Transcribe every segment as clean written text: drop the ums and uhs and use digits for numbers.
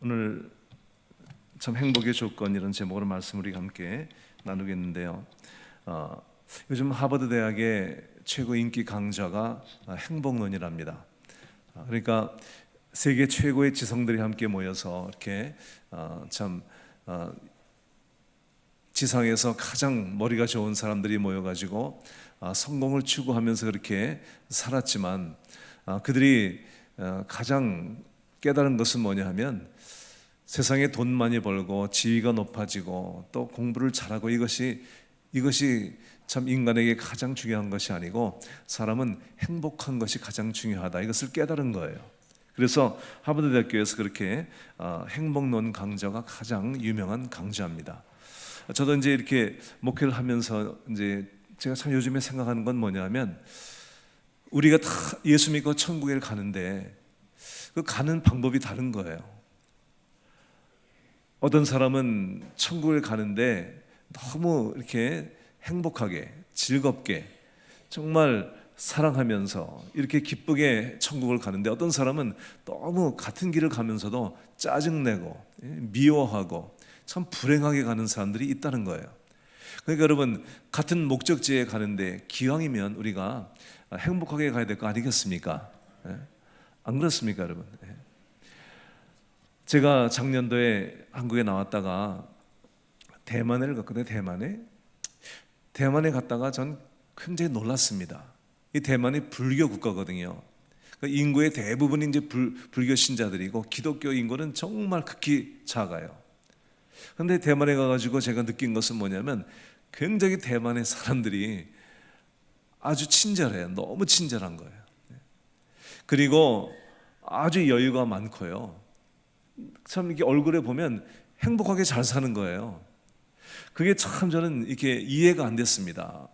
오늘 참 행복의 조건 이런 제목으로 말씀을 우리 함께 나누겠는데요. 요즘 하버드 대학의 최고 인기 강좌가 행복론이랍니다. 그러니까 세계 최고의 지성들이 함께 모여서 이렇게 지상에서 가장 머리가 좋은 사람들이 모여가지고 성공을 추구하면서 그렇게 살았지만 그들이 가장 깨달은 것은 뭐냐 하면 세상에 돈 많이 벌고 지위가 높아지고 또 공부를 잘하고 이것이 참 인간에게 가장 중요한 것이 아니고 사람은 행복한 것이 가장 중요하다, 이것을 깨달은 거예요. 그래서 하버드 대학교에서 그렇게 행복론 강좌가 가장 유명한 강좌입니다. 저도 이제 이렇게 목회를 하면서 이제 제가 참 요즘에 생각하는 건 뭐냐면 우리가 다 예수 믿고 천국에 가는데 그 가는 방법이 다른 거예요. 어떤 사람은 천국을 가는데 너무 이렇게 행복하게 즐겁게 정말 사랑하면서 이렇게 기쁘게 천국을 가는데, 어떤 사람은 너무 같은 길을 가면서도 짜증내고 미워하고 참 불행하게 가는 사람들이 있다는 거예요. 그러니까 여러분, 같은 목적지에 가는데 기왕이면 우리가 행복하게 가야 될 거 아니겠습니까? 안 그렇습니까, 여러분? 제가 작년도에 한국에 나왔다가 대만을 갔거든요. 대만에 갔다가 전 굉장히 놀랐습니다. 이 대만이 불교 국가거든요. 그러니까 인구의 대부분이 이제 불교 신자들이고 기독교 인구는 정말 극히 작아요. 그런데 대만에 가가지고 제가 느낀 것은 뭐냐면 굉장히 대만의 사람들이 아주 친절해요. 너무 친절한 거예요. 그리고 아주 여유가 많고요. 참 이게 얼굴에 보면 행복하게 잘 사는 거예요. 그게 참 저는 이렇게 이해가 안 됐습니다.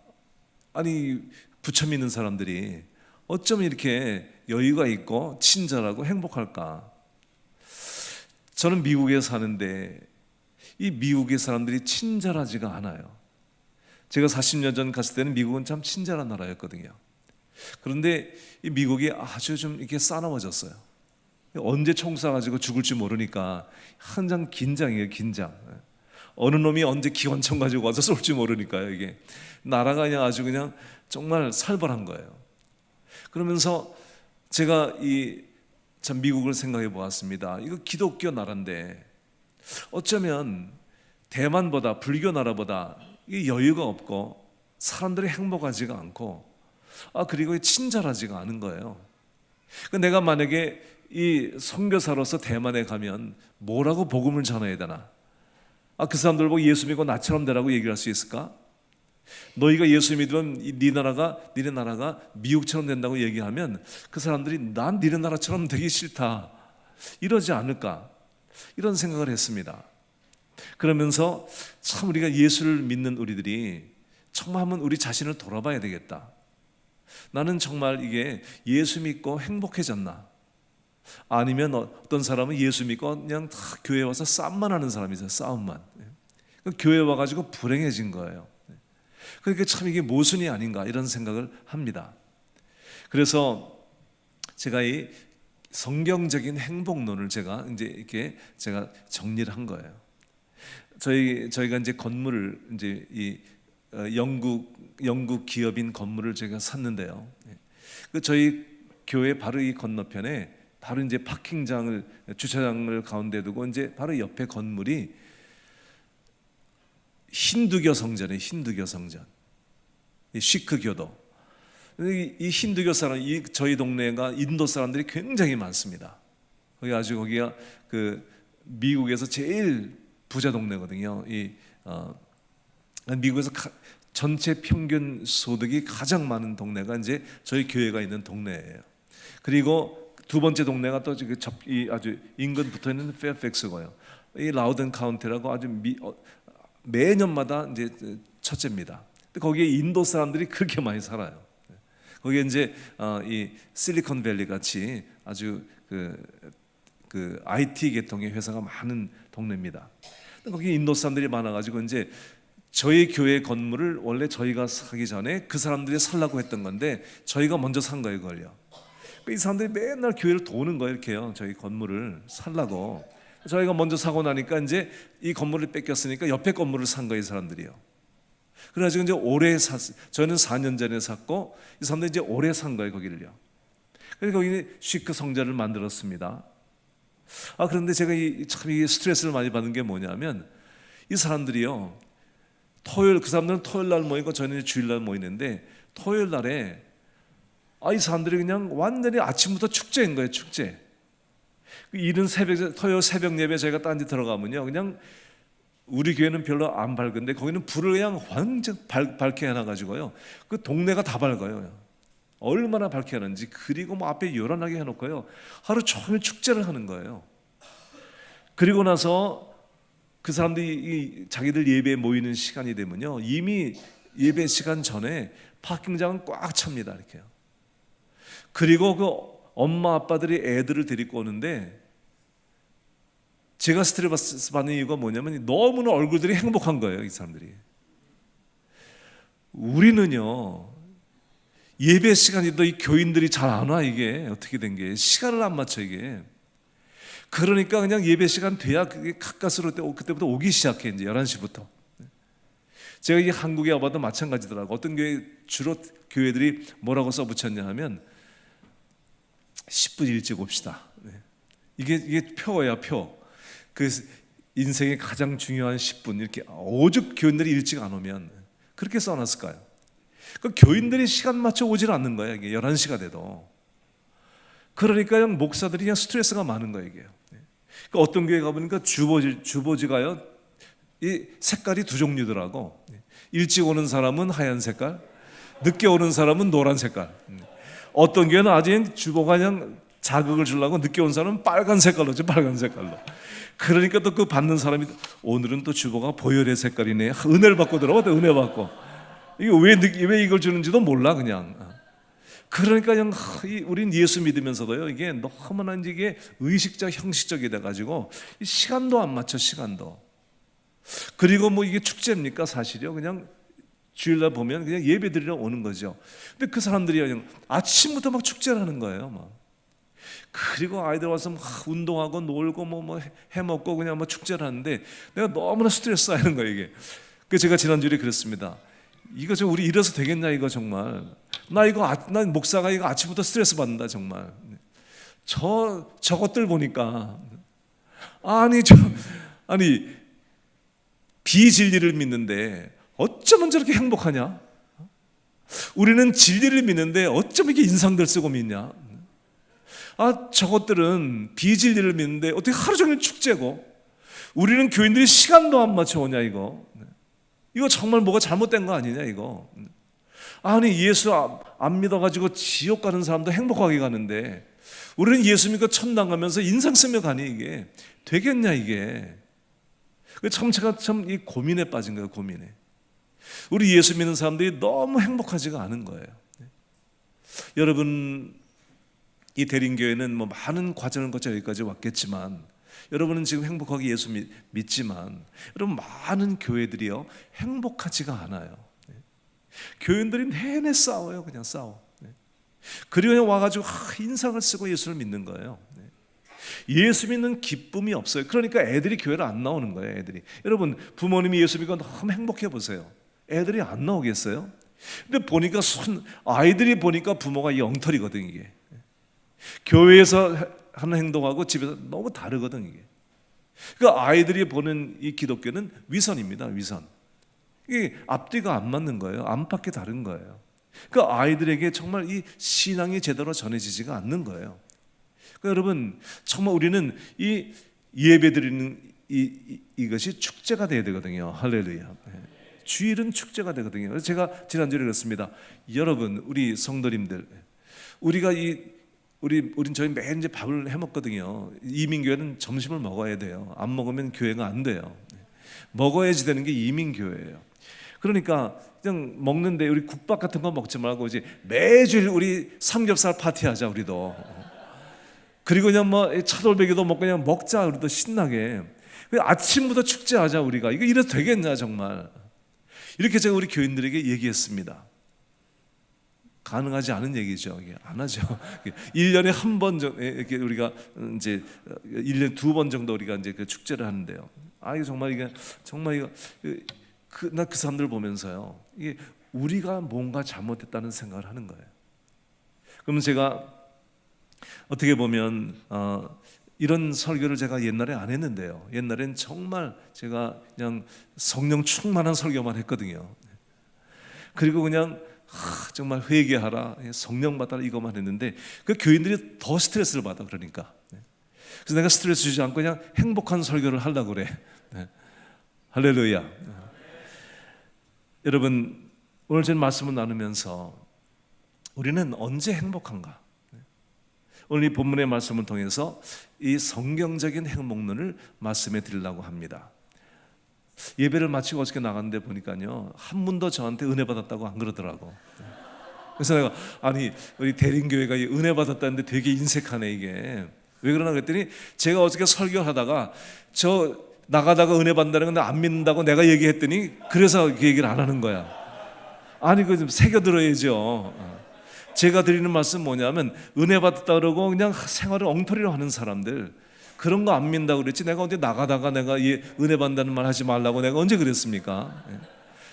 아니, 부처 믿는 사람들이 어쩌면 이렇게 여유가 있고 친절하고 행복할까? 저는 미국에 사는데 이 미국의 사람들이 친절하지가 않아요. 제가 40년 전 갔을 때는 미국은 참 친절한 나라였거든요. 그런데 이 미국이 아주 좀 이렇게 싸나워졌어요. 언제 총 쏴가지고 죽을지 모르니까 항상 긴장이에요, 긴장. 어느 놈이 언제 기관총 가지고 와서 쏠지 모르니까요. 이게 나라가 그냥 아주 그냥 정말 살벌한 거예요. 그러면서 제가 참 미국을 생각해 보았습니다. 이거 기독교 나라인데 어쩌면 대만보다, 불교 나라보다 이 여유가 없고 사람들이 행복하지가 않고 그리고 친절하지가 않은 거예요. 내가 만약에 이 선교사로서 대만에 가면 뭐라고 복음을 전해야 되나? 그 사람들 보고 예수 믿고 나처럼 되라고 얘기를 할 수 있을까? 너희가 예수 믿으면 니네 나라가 미국처럼 된다고 얘기하면 그 사람들이 난 니네 나라처럼 되기 싫다 이러지 않을까? 이런 생각을 했습니다. 그러면서 참 우리가 예수를 믿는 우리들이 정말 한번 우리 자신을 돌아봐야 되겠다. 나는 정말 이게 예수 믿고 행복해졌나? 아니면 어떤 사람은 예수 믿고 그냥 다 교회 와서 싸움만 하는 사람이 있어요. 싸움만. 교회 와가지고 불행해진 거예요. 그러니까 참 이게 모순이 아닌가 이런 생각을 합니다. 그래서 제가 이 성경적인 행복론을 제가 정리를 한 거예요. 저희가 이제 건물을 이제 영국 기업인 건물을 제가 샀는데요. 저희 교회 바로 이 건너편에 바로 이제 주차장을 가운데 두고 이제 바로 옆에 건물이 힌두교 성전이에요. 힌두교 성전, 이 시크 교도. 이 힌두교 사람, 저희 동네가 인도 사람들이 굉장히 많습니다. 거기가 그 미국에서 제일 부자 동네거든요. 미국에서 전체 평균 소득이 가장 많은 동네가 이제 저희 교회가 있는 동네예요. 그리고 두 번째 동네가 또 아주 인근 붙어 있는 페어팩스고요. 이 라우든 카운티라고 아주 매년마다 이제 첫째입니다. 거기에 인도 사람들이 그렇게 많이 살아요. 거기에 이제 이 실리콘밸리 같이 아주 그 IT 계통의 회사가 많은 동네입니다. 거기 인도 사람들이 많아가지고 이제 저희 교회 건물을 원래 저희가 사기 전에 그 사람들이 살라고 했던 건데 저희가 먼저 산 거예요, 그걸요. 이 사람들이 맨날 교회를 도는 거예요, 이렇게요. 저희 건물을 살라고. 저희가 먼저 사고 나니까 이제 이 건물을 뺏겼으니까 옆에 건물을 산 거예요, 이 사람들이요. 그래가지고 이제 오래 샀어요. 저는 4년 전에 샀고 이 사람들이 이제 오래 산 거예요, 거기를요. 그래서 거기 시크 성전을 만들었습니다. 그런데 제가 참 이 스트레스를 많이 받는 게 뭐냐면 이 사람들이요, 그 사람들은 토요일 날 모이고 저희는 주일 날 모이는데 토요일 날에 이 사람들이 그냥 완전히 아침부터 축제인 거예요, 축제. 이른 토요일 새벽 예배 저희가 딴 데 들어가면요, 그냥 우리 교회는 별로 안 밝은데 거기는 불을 그냥 완전 밝게 해놔가지고요, 그 동네가 다 밝아요. 얼마나 밝게 하는지. 그리고 뭐 앞에 요란하게 해놓고요, 하루 종일 축제를 하는 거예요. 그리고 나서 그 사람들이 자기들 예배에 모이는 시간이 되면요, 이미 예배 시간 전에 파킹장은 꽉 찹니다, 이렇게요. 그리고 그 엄마 아빠들이 애들을 데리고 오는데 제가 스트레스 받는 이유가 뭐냐면 너무나 얼굴들이 행복한 거예요, 이 사람들이. 우리는요, 예배 시간에도 이 교인들이 잘 안 와. 이게 어떻게 된 게 시간을 안 맞춰 이게. 그러니까 그냥 예배 시간 돼야 그게 가까스로 그때부터 오기 시작해, 이제 11시부터. 제가 이 한국에 와봐도 마찬가지더라고. 어떤 교회, 주로 교회들이 뭐라고 써붙였냐 하면 10분 일찍 옵시다. 이게 표야, 표. 그 인생의 가장 중요한 10분, 이렇게 오죽 교인들이 일찍 안 오면 그렇게 써놨을까요? 그 교인들이 시간 맞춰 오질 않는 거예요, 이게 11시가 돼도. 그러니까 그냥 목사들이 그냥 스트레스가 많은 거예요, 이게. 그러니까 어떤 교회 가보니까 주보지가요, 이 색깔이 두 종류더라고. 일찍 오는 사람은 하얀 색깔, 늦게 오는 사람은 노란 색깔. 어떤 교회는 아주 주보가 그냥 자극을 주려고 늦게 온 사람은 빨간 색깔로죠, 빨간 색깔로. 그러니까 또 그 받는 사람이 오늘은 또 주보가 보혈의 색깔이네. 은혜를 받고 들어와, 은혜 받고. 이게 왜 이걸 주는지도 몰라, 그냥. 그러니까 그냥 우린 예수 믿으면서도요, 이게 너무나 이게 의식적, 형식적이 돼가지고 시간도 안 맞춰, 시간도. 그리고 뭐 이게 축제입니까? 사실이요, 그냥 주일날 보면 그냥 예배 드리러 오는 거죠. 근데 그 사람들이 그냥 아침부터 막 축제를 하는 거예요, 막. 그리고 아이들 와서 막 운동하고 놀고 뭐 해먹고 그냥 뭐 축제를 하는데 내가 너무나 스트레스 쌓이는 거예요, 이게. 그래서 제가 지난주에 그랬습니다. 이거 좀 우리 이래서 되겠냐, 이거 정말. 난 목사가 이거 아침부터 스트레스 받는다, 정말. 저것들 보니까 아니 비진리를 믿는데 어쩌면 저렇게 행복하냐? 우리는 진리를 믿는데 어쩌면 이렇게 인상들 쓰고 믿냐? 저것들은 비진리를 믿는데 어떻게 하루 종일 축제고, 우리는 교인들이 시간도 안 맞춰 오냐, 이거. 이거 정말 뭐가 잘못된 거 아니냐, 이거. 아니 예수 안 믿어가지고 지옥 가는 사람도 행복하게 가는데 우리는 예수 믿고 천당 가면서 인상 쓰며 가니 이게 되겠냐, 이게. 제가 참 이 고민에 빠진 거예요, 고민에. 우리 예수 믿는 사람들이 너무 행복하지가 않은 거예요. 여러분, 이 대림교회는 뭐 많은 과정을 거쳐 여기까지 왔겠지만, 여러분은 지금 행복하게 예수 믿지만 여러분, 많은 교회들이요 행복하지가 않아요. 교인들이 내내 싸워요, 그냥 싸워. 그리고 그냥 와가지고 인상을 쓰고 예수를 믿는 거예요. 예수 믿는 기쁨이 없어요. 그러니까 애들이 교회를 안 나오는 거예요, 애들이. 여러분, 부모님이 예수 믿고 너무 행복해 보세요. 애들이 안 나오겠어요? 근데 보니까 아이들이 보니까 부모가 엉터리거든, 이게. 교회에서 하는 행동하고 집에서 너무 다르거든, 이게. 그러니까 아이들이 보는 이 기독교는 위선입니다, 위선. 이게 앞뒤가 안 맞는 거예요. 안팎이 다른 거예요. 그러니까 아이들에게 정말 이 신앙이 제대로 전해지지가 않는 거예요. 그러니까 여러분, 정말 우리는 이 예배드리는 이것이 축제가 돼야 되거든요. 할렐루야. 주일은 축제가 되거든요. 그래서 제가 지난주에 그랬습니다. 여러분, 우리 성도님들, 우린 저희 매일 이제 밥을 해 먹거든요. 이민교회는 점심을 먹어야 돼요. 안 먹으면 교회가 안 돼요. 먹어야지 되는 게 이민교회예요. 그러니까 그냥 먹는데 우리 국밥 같은 거 먹지 말고 이제 매주일 우리 삼겹살 파티하자, 우리도. 그리고 그냥 뭐 차돌박이도 먹고 그냥 먹자, 우리도 신나게. 아침부터 축제하자, 우리가. 이거 이래도 되겠냐, 정말. 이렇게 제가 우리 교인들에게 얘기했습니다. 가능하지 않은 얘기죠. 이게 안 하죠. 1년에 한 번 정도 이렇게 우리가 이제 1년에 2번 정도 우리가 이제 그 축제를 하는데요. 이거 정말 이게 정말 이거 나 그 사람들 보면서요. 이게 우리가 뭔가 잘못했다는 생각을 하는 거예요. 그러면 제가 어떻게 보면 이런 설교를 제가 옛날에 안 했는데요. 옛날엔 정말 제가 그냥 성령 충만한 설교만 했거든요. 그리고 그냥 정말 회개하라, 성령 받아라 이것만 했는데 그 교인들이 더 스트레스를 받아. 그러니까 그래서 내가 스트레스 주지 않고 그냥 행복한 설교를 하려고 그래. 할렐루야. 여러분, 오늘 제 말씀을 나누면서 우리는 언제 행복한가? 오늘 이 본문의 말씀을 통해서 이 성경적인 행복론을 말씀해 드리려고 합니다. 예배를 마치고 어저께 나갔는데 보니까요, 한 분도 저한테 은혜 받았다고 안 그러더라고. 그래서 내가 우리 대림교회가 은혜 받았다는데 되게 인색하네 이게. 왜 그러나 그랬더니 제가 어저께 설교하다가 저 나가다가 은혜 받는다는 건 안 믿는다고 내가 얘기했더니 그래서 그 얘기를 안 하는 거야. 그거 좀 새겨들어야죠. 제가 드리는 말씀 뭐냐면 은혜 받았다 그러고 그냥 생활을 엉터리로 하는 사람들, 그런 거 안 믿는다고 그랬지 내가 언제 나가다가 내가 은혜 받는다는 말 하지 말라고 내가 언제 그랬습니까?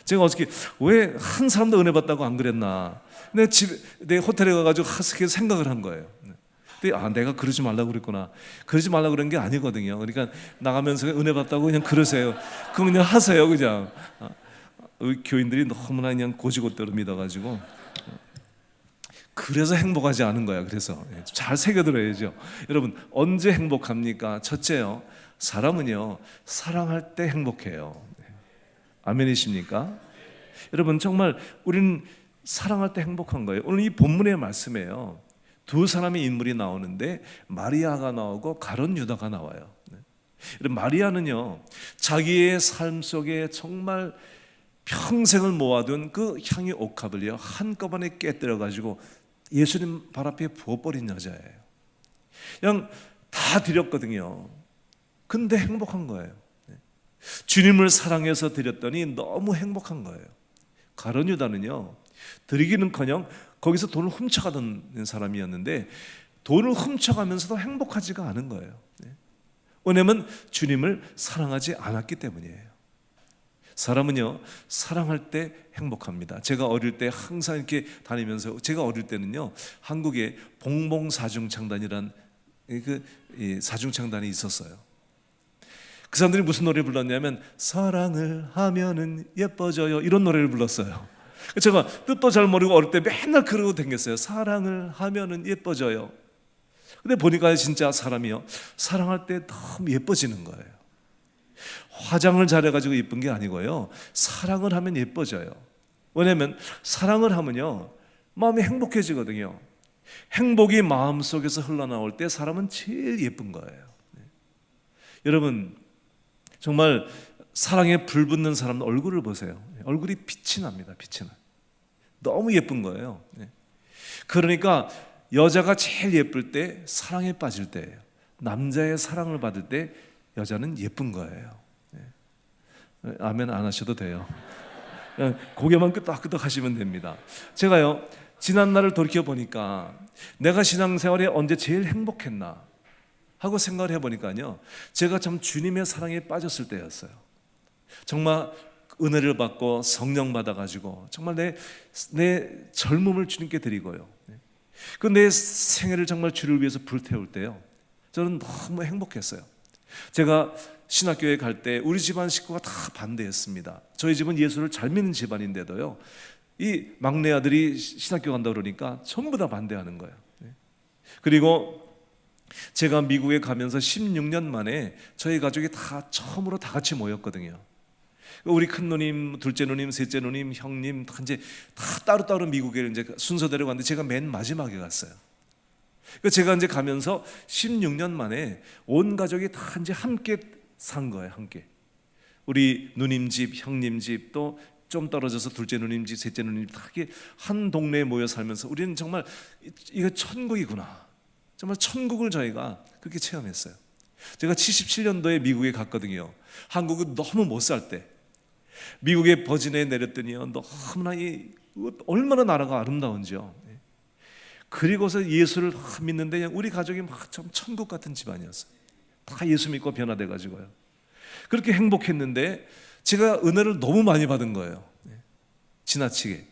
제가 어저께 왜 한 사람도 은혜 받다고 안 그랬나? 내 호텔에 가가지고 하스케 생각을 한 거예요. 근데 내가 그러지 말라고 그랬구나. 그러지 말라고 그런 게 아니거든요. 그러니까 나가면서 은혜 받다고 그냥 그러세요. 그럼 그냥 하세요. 그냥 우리 교인들이 너무나 그냥 고지고대로 믿어가지고 그래서 행복하지 않은 거야. 그래서 잘 새겨들어야죠. 여러분, 언제 행복합니까? 첫째요, 사람은요 사랑할 때 행복해요. 아멘이십니까? 여러분, 정말 우리는 사랑할 때 행복한 거예요. 오늘 이 본문의 말씀에요, 두 사람의 인물이 나오는데 마리아가 나오고 가룟 유다가 나와요. 마리아는요 자기의 삶 속에 정말 평생을 모아둔 그 향유 옥합을요 한꺼번에 깨뜨려 가지고 예수님 발 앞에 부어버린 여자예요. 그냥 다 드렸거든요. 근데 행복한 거예요. 주님을 사랑해서 드렸더니 너무 행복한 거예요. 가룟 유다는요 드리기는커녕 거기서 돈을 훔쳐가던 사람이었는데 돈을 훔쳐가면서도 행복하지가 않은 거예요. 왜냐하면 주님을 사랑하지 않았기 때문이에요. 사람은요 사랑할 때 행복합니다. 제가 어릴 때 항상 이렇게 다니면서, 제가 어릴 때는요 한국에 봉봉사중창단이란 그 사중창단이 있었어요. 그 사람들이 무슨 노래 불렀냐면 사랑을 하면은 예뻐져요 이런 노래를 불렀어요. 제가 뜻도 잘 모르고 어릴 때 맨날 그러고 다녔어요. 사랑을 하면은 예뻐져요. 근데 보니까 진짜 사람이요 사랑할 때 너무 예뻐지는 거예요. 화장을 잘해가지고 예쁜 게 아니고요, 사랑을 하면 예뻐져요. 왜냐하면 사랑을 하면요 마음이 행복해지거든요. 행복이 마음속에서 흘러나올 때 사람은 제일 예쁜 거예요. 여러분, 정말 사랑에 불붙는 사람 얼굴을 보세요. 얼굴이 빛이 납니다. 빛이 나. 너무 예쁜 거예요. 그러니까 여자가 제일 예쁠 때 사랑에 빠질 때예요. 남자의 사랑을 받을 때 여자는 예쁜 거예요. 아멘 안 하셔도 돼요. 고개만 끄덕끄덕 하시면 됩니다. 제가요 지난 날을 돌이켜 보니까 내가 신앙생활에 언제 제일 행복했나 하고 생각을 해보니까요, 제가 참 주님의 사랑에 빠졌을 때였어요. 정말 은혜를 받고 성령 받아가지고 정말 내 젊음을 주님께 드리고요, 그 내 생애를 정말 주를 위해서 불태울 때요, 저는 너무 행복했어요. 제가 신학교에 갈 때 우리 집안 식구가 다 반대했습니다. 저희 집은 예수를 잘 믿는 집안인데도요, 이 막내 아들이 신학교 간다 그러니까 전부 다 반대하는 거예요. 그리고 제가 미국에 가면서 16년 만에 저희 가족이 다 처음으로 다 같이 모였거든요. 우리 큰 누님, 둘째 누님, 셋째 누님, 형님 다 이제 다 따로따로 미국에 이제 순서대로 갔는데 제가 맨 마지막에 갔어요. 제가 이제 가면서 16년 만에 온 가족이 다 이제 함께 산 거예요. 함께. 우리 누님 집, 형님 집, 또 좀 떨어져서 둘째 누님 집, 셋째 누님 집 다 이렇게 한 동네에 모여 살면서 우리는 정말 이거 천국이구나. 정말 천국을 저희가 그렇게 체험했어요. 제가 77년도에 미국에 갔거든요. 한국은 너무 못 살 때 미국의 버진에 내렸더니요, 너무나 얼마나 나라가 아름다운지요. 그리고서 예수를 믿는데 우리 가족이 막 참 천국 같은 집안이었어요. 다 예수 믿고 변화돼 가지고요. 그렇게 행복했는데 제가 은혜를 너무 많이 받은 거예요. 지나치게.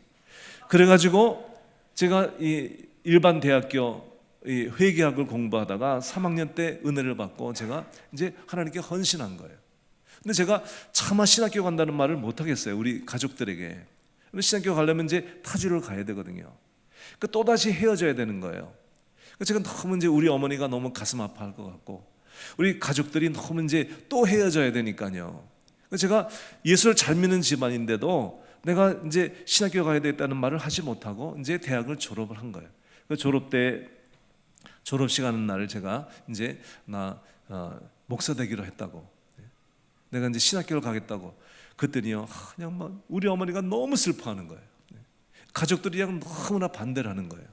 그래가지고 제가 이 일반 대학교 이 회계학을 공부하다가 3학년 때 은혜를 받고 제가 이제 하나님께 헌신한 거예요. 근데 제가 차마 신학교 간다는 말을 못 하겠어요. 우리 가족들에게. 신학교 가려면 이제 타주를 가야 되거든요. 그 또 다시 헤어져야 되는 거예요. 제가 너무 이제 우리 어머니가 너무 가슴 아파할 것 같고 우리 가족들이 너무 이제 또 헤어져야 되니까요. 제가 예수를 잘 믿는 집안인데도 내가 이제 신학교 가야 되겠다는 말을 하지 못하고 이제 대학을 졸업을 한 거예요. 그 졸업 때 졸업식 하는 날을 제가 이제 목사 되기로 했다고. 내가 이제 신학교를 가겠다고. 그랬더니요, 그냥 막 우리 어머니가 너무 슬퍼하는 거예요. 가족들이 그냥 너무나 반대를 하는 거예요.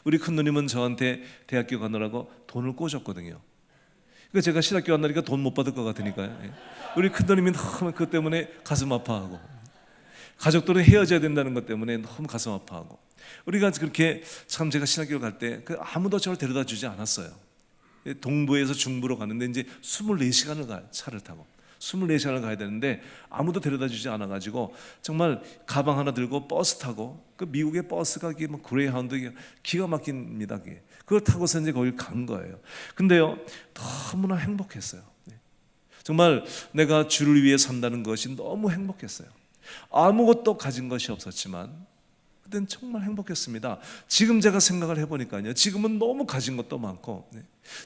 우리 큰 누님은 저한테 대학교 가느라고 돈을 꿔줬거든요. 그러니까 제가 신학교 간다니까 돈 못 받을 것 같으니까요. 우리 큰 누님이 너무 그것 때문에 가슴 아파하고 가족들은 헤어져야 된다는 것 때문에 너무 가슴 아파하고 우리가 그렇게 참 제가 신학교 갈 때 아무도 저를 데려다 주지 않았어요. 동부에서 중부로 가는데 이제 24시간을 가요. 차를 타고 24시간을 가야 되는데 아무도 데려다 주지 않아가지고 정말 가방 하나 들고 버스 타고 그 미국의 버스가 이게 뭐 그레이하운드 기가 막힙니다. 그걸 타고서 이제 거기 간 거예요. 근데요 너무나 행복했어요. 정말 내가 주를 위해 산다는 것이 너무 행복했어요. 아무것도 가진 것이 없었지만 그때는 정말 행복했습니다. 지금 제가 생각을 해보니까요, 지금은 너무 가진 것도 많고,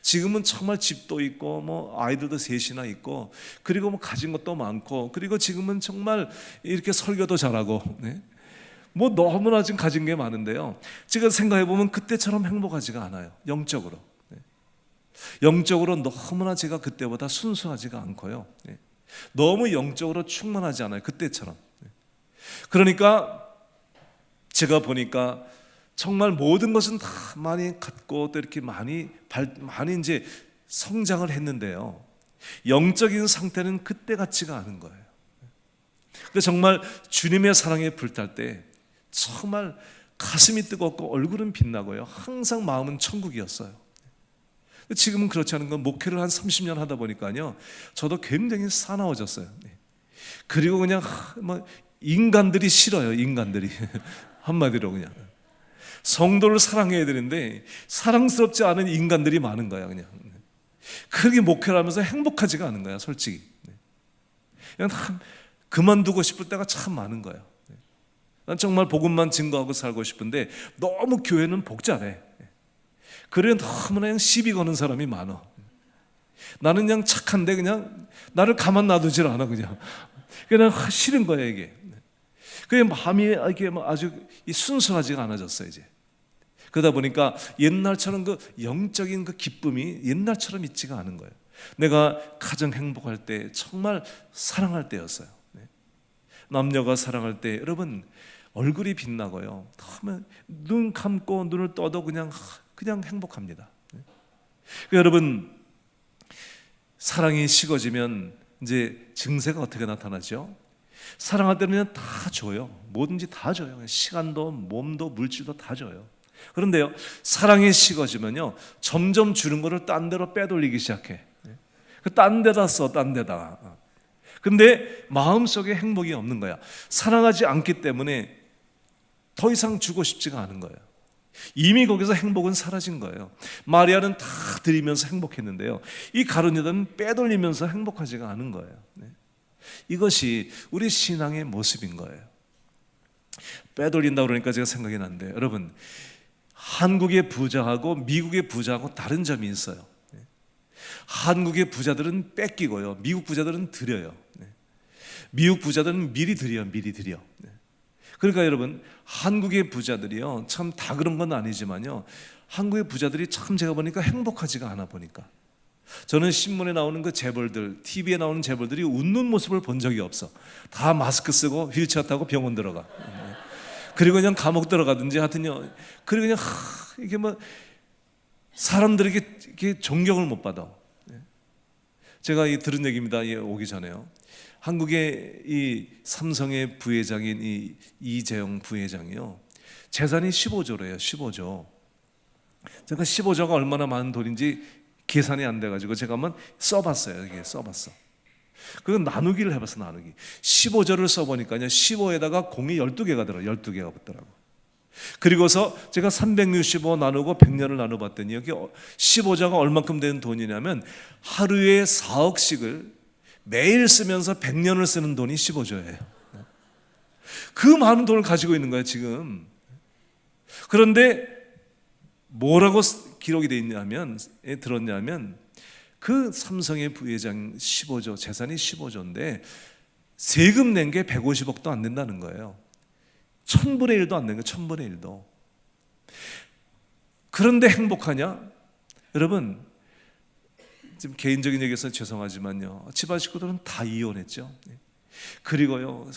지금은 정말 집도 있고, 뭐 아이들도 셋이나 있고, 그리고 뭐 가진 것도 많고, 그리고 지금은 정말 이렇게 설교도 잘하고, 뭐 너무나 지금 가진 게 많은데요. 제가 생각해 보면 그때처럼 행복하지가 않아요. 영적으로. 영적으로 너무나 제가 그때보다 순수하지가 않고요. 너무 영적으로 충만하지 않아요. 그때처럼. 그러니까 제가 보니까 정말 모든 것은 다 많이 갖고 또 이렇게 많이 이제 성장을 했는데요. 영적인 상태는 그때 같지가 않은 거예요. 근데 정말 주님의 사랑에 불탈 때 정말 가슴이 뜨겁고 얼굴은 빛나고요. 항상 마음은 천국이었어요. 지금은 그렇지 않은 건 목회를 한 30년 하다 보니까요. 저도 굉장히 사나워졌어요. 그리고 그냥 뭐 인간들이 싫어요. 인간들이. 한마디로 그냥 성도를 사랑해야 되는데 사랑스럽지 않은 인간들이 많은 거야. 그냥 그렇게 목회를 하면서 행복하지가 않은 거야. 솔직히 그냥 그만두고 싶을 때가 참 많은 거야. 난 정말 복음만 증거하고 살고 싶은데 너무 교회는 복잡해. 그래 너무나 그냥 시비 거는 사람이 많아. 나는 그냥 착한데 그냥 나를 가만 놔두질 않아. 그냥 싫은 거야 이게. 그게 마음이 이렇게 아주 순수하지가 않아졌어요 이제. 그러다 보니까 옛날처럼 그 영적인 그 기쁨이 옛날처럼 있지가 않은 거예요. 내가 가장 행복할 때 정말 사랑할 때였어요. 남녀가 사랑할 때 여러분 얼굴이 빛나고요. 눈 감고 눈을 떠도 그냥 행복합니다. 여러분 사랑이 식어지면 이제 증세가 어떻게 나타나죠? 사랑할 때는 다 줘요. 뭐든지 다 줘요. 시간도 몸도 물질도 다 줘요. 그런데요 사랑이 식어지면요 점점 주는 거를 딴 데로 빼돌리기 시작해. 딴 데다 써. 딴 데다. 근데 마음속에 행복이 없는 거야. 사랑하지 않기 때문에 더 이상 주고 싶지가 않은 거예요. 이미 거기서 행복은 사라진 거예요. 마리아는 다 드리면서 행복했는데요 이 가룟 유다는 빼돌리면서 행복하지가 않은 거예요. 이것이 우리 신앙의 모습인 거예요. 빼돌린다 그러니까 제가 생각이 나는데 여러분 한국의 부자하고 미국의 부자하고 다른 점이 있어요. 한국의 부자들은 뺏기고요 미국 부자들은 드려요. 미국 부자들은 미리 드려. 그러니까 여러분 한국의 부자들이요 참 다 그런 건 아니지만요 한국의 부자들이 참 제가 보니까 행복하지가 않아 보니까 저는 신문에 나오는 그 재벌들, TV에 나오는 재벌들이 웃는 모습을 본 적이 없어. 다 마스크 쓰고 휠체어 타고 병원 들어가. 그리고 그냥 감옥 들어가든지 하여튼요. 그리고 그냥 이게 뭐 사람들에게 이렇게 존경을 못 받아. 제가 들은 얘기입니다. 오기 전에요. 한국의 이 삼성의 부회장인 이 이재용 부회장이요. 재산이 15조래요. 15조. 제가 15조가 얼마나 많은 돈인지 계산이 안 돼가지고 제가 한번 써봤어요. 이게 써봤어. 그건 나누기를 해봤어. 나누기. 15조를 써보니까요, 15에다가 공이 12개가 들어. 12개가 붙더라고. 그리고서 제가 365 나누고 100년을 나눠봤더니 여기 15조가 얼만큼 되는 돈이냐면 하루에 4억씩을 매일 쓰면서 100년을 쓰는 돈이 15조예요. 그 많은 돈을 가지고 있는 거예요 지금. 그런데 뭐라고 기록이 되어 있냐면, 들었냐면 그 삼성의 부회장 15조, 재산이 15조인데 세금 낸 게 150억도 안 된다는 거예요. 1000분의 1도 안 된 거예요. 1000분의 1도. 그런데 행복하냐? 여러분, 지금 개인적인 얘기에서 죄송하지만요, 집안 식구들은 다 이혼했죠. 그리고요,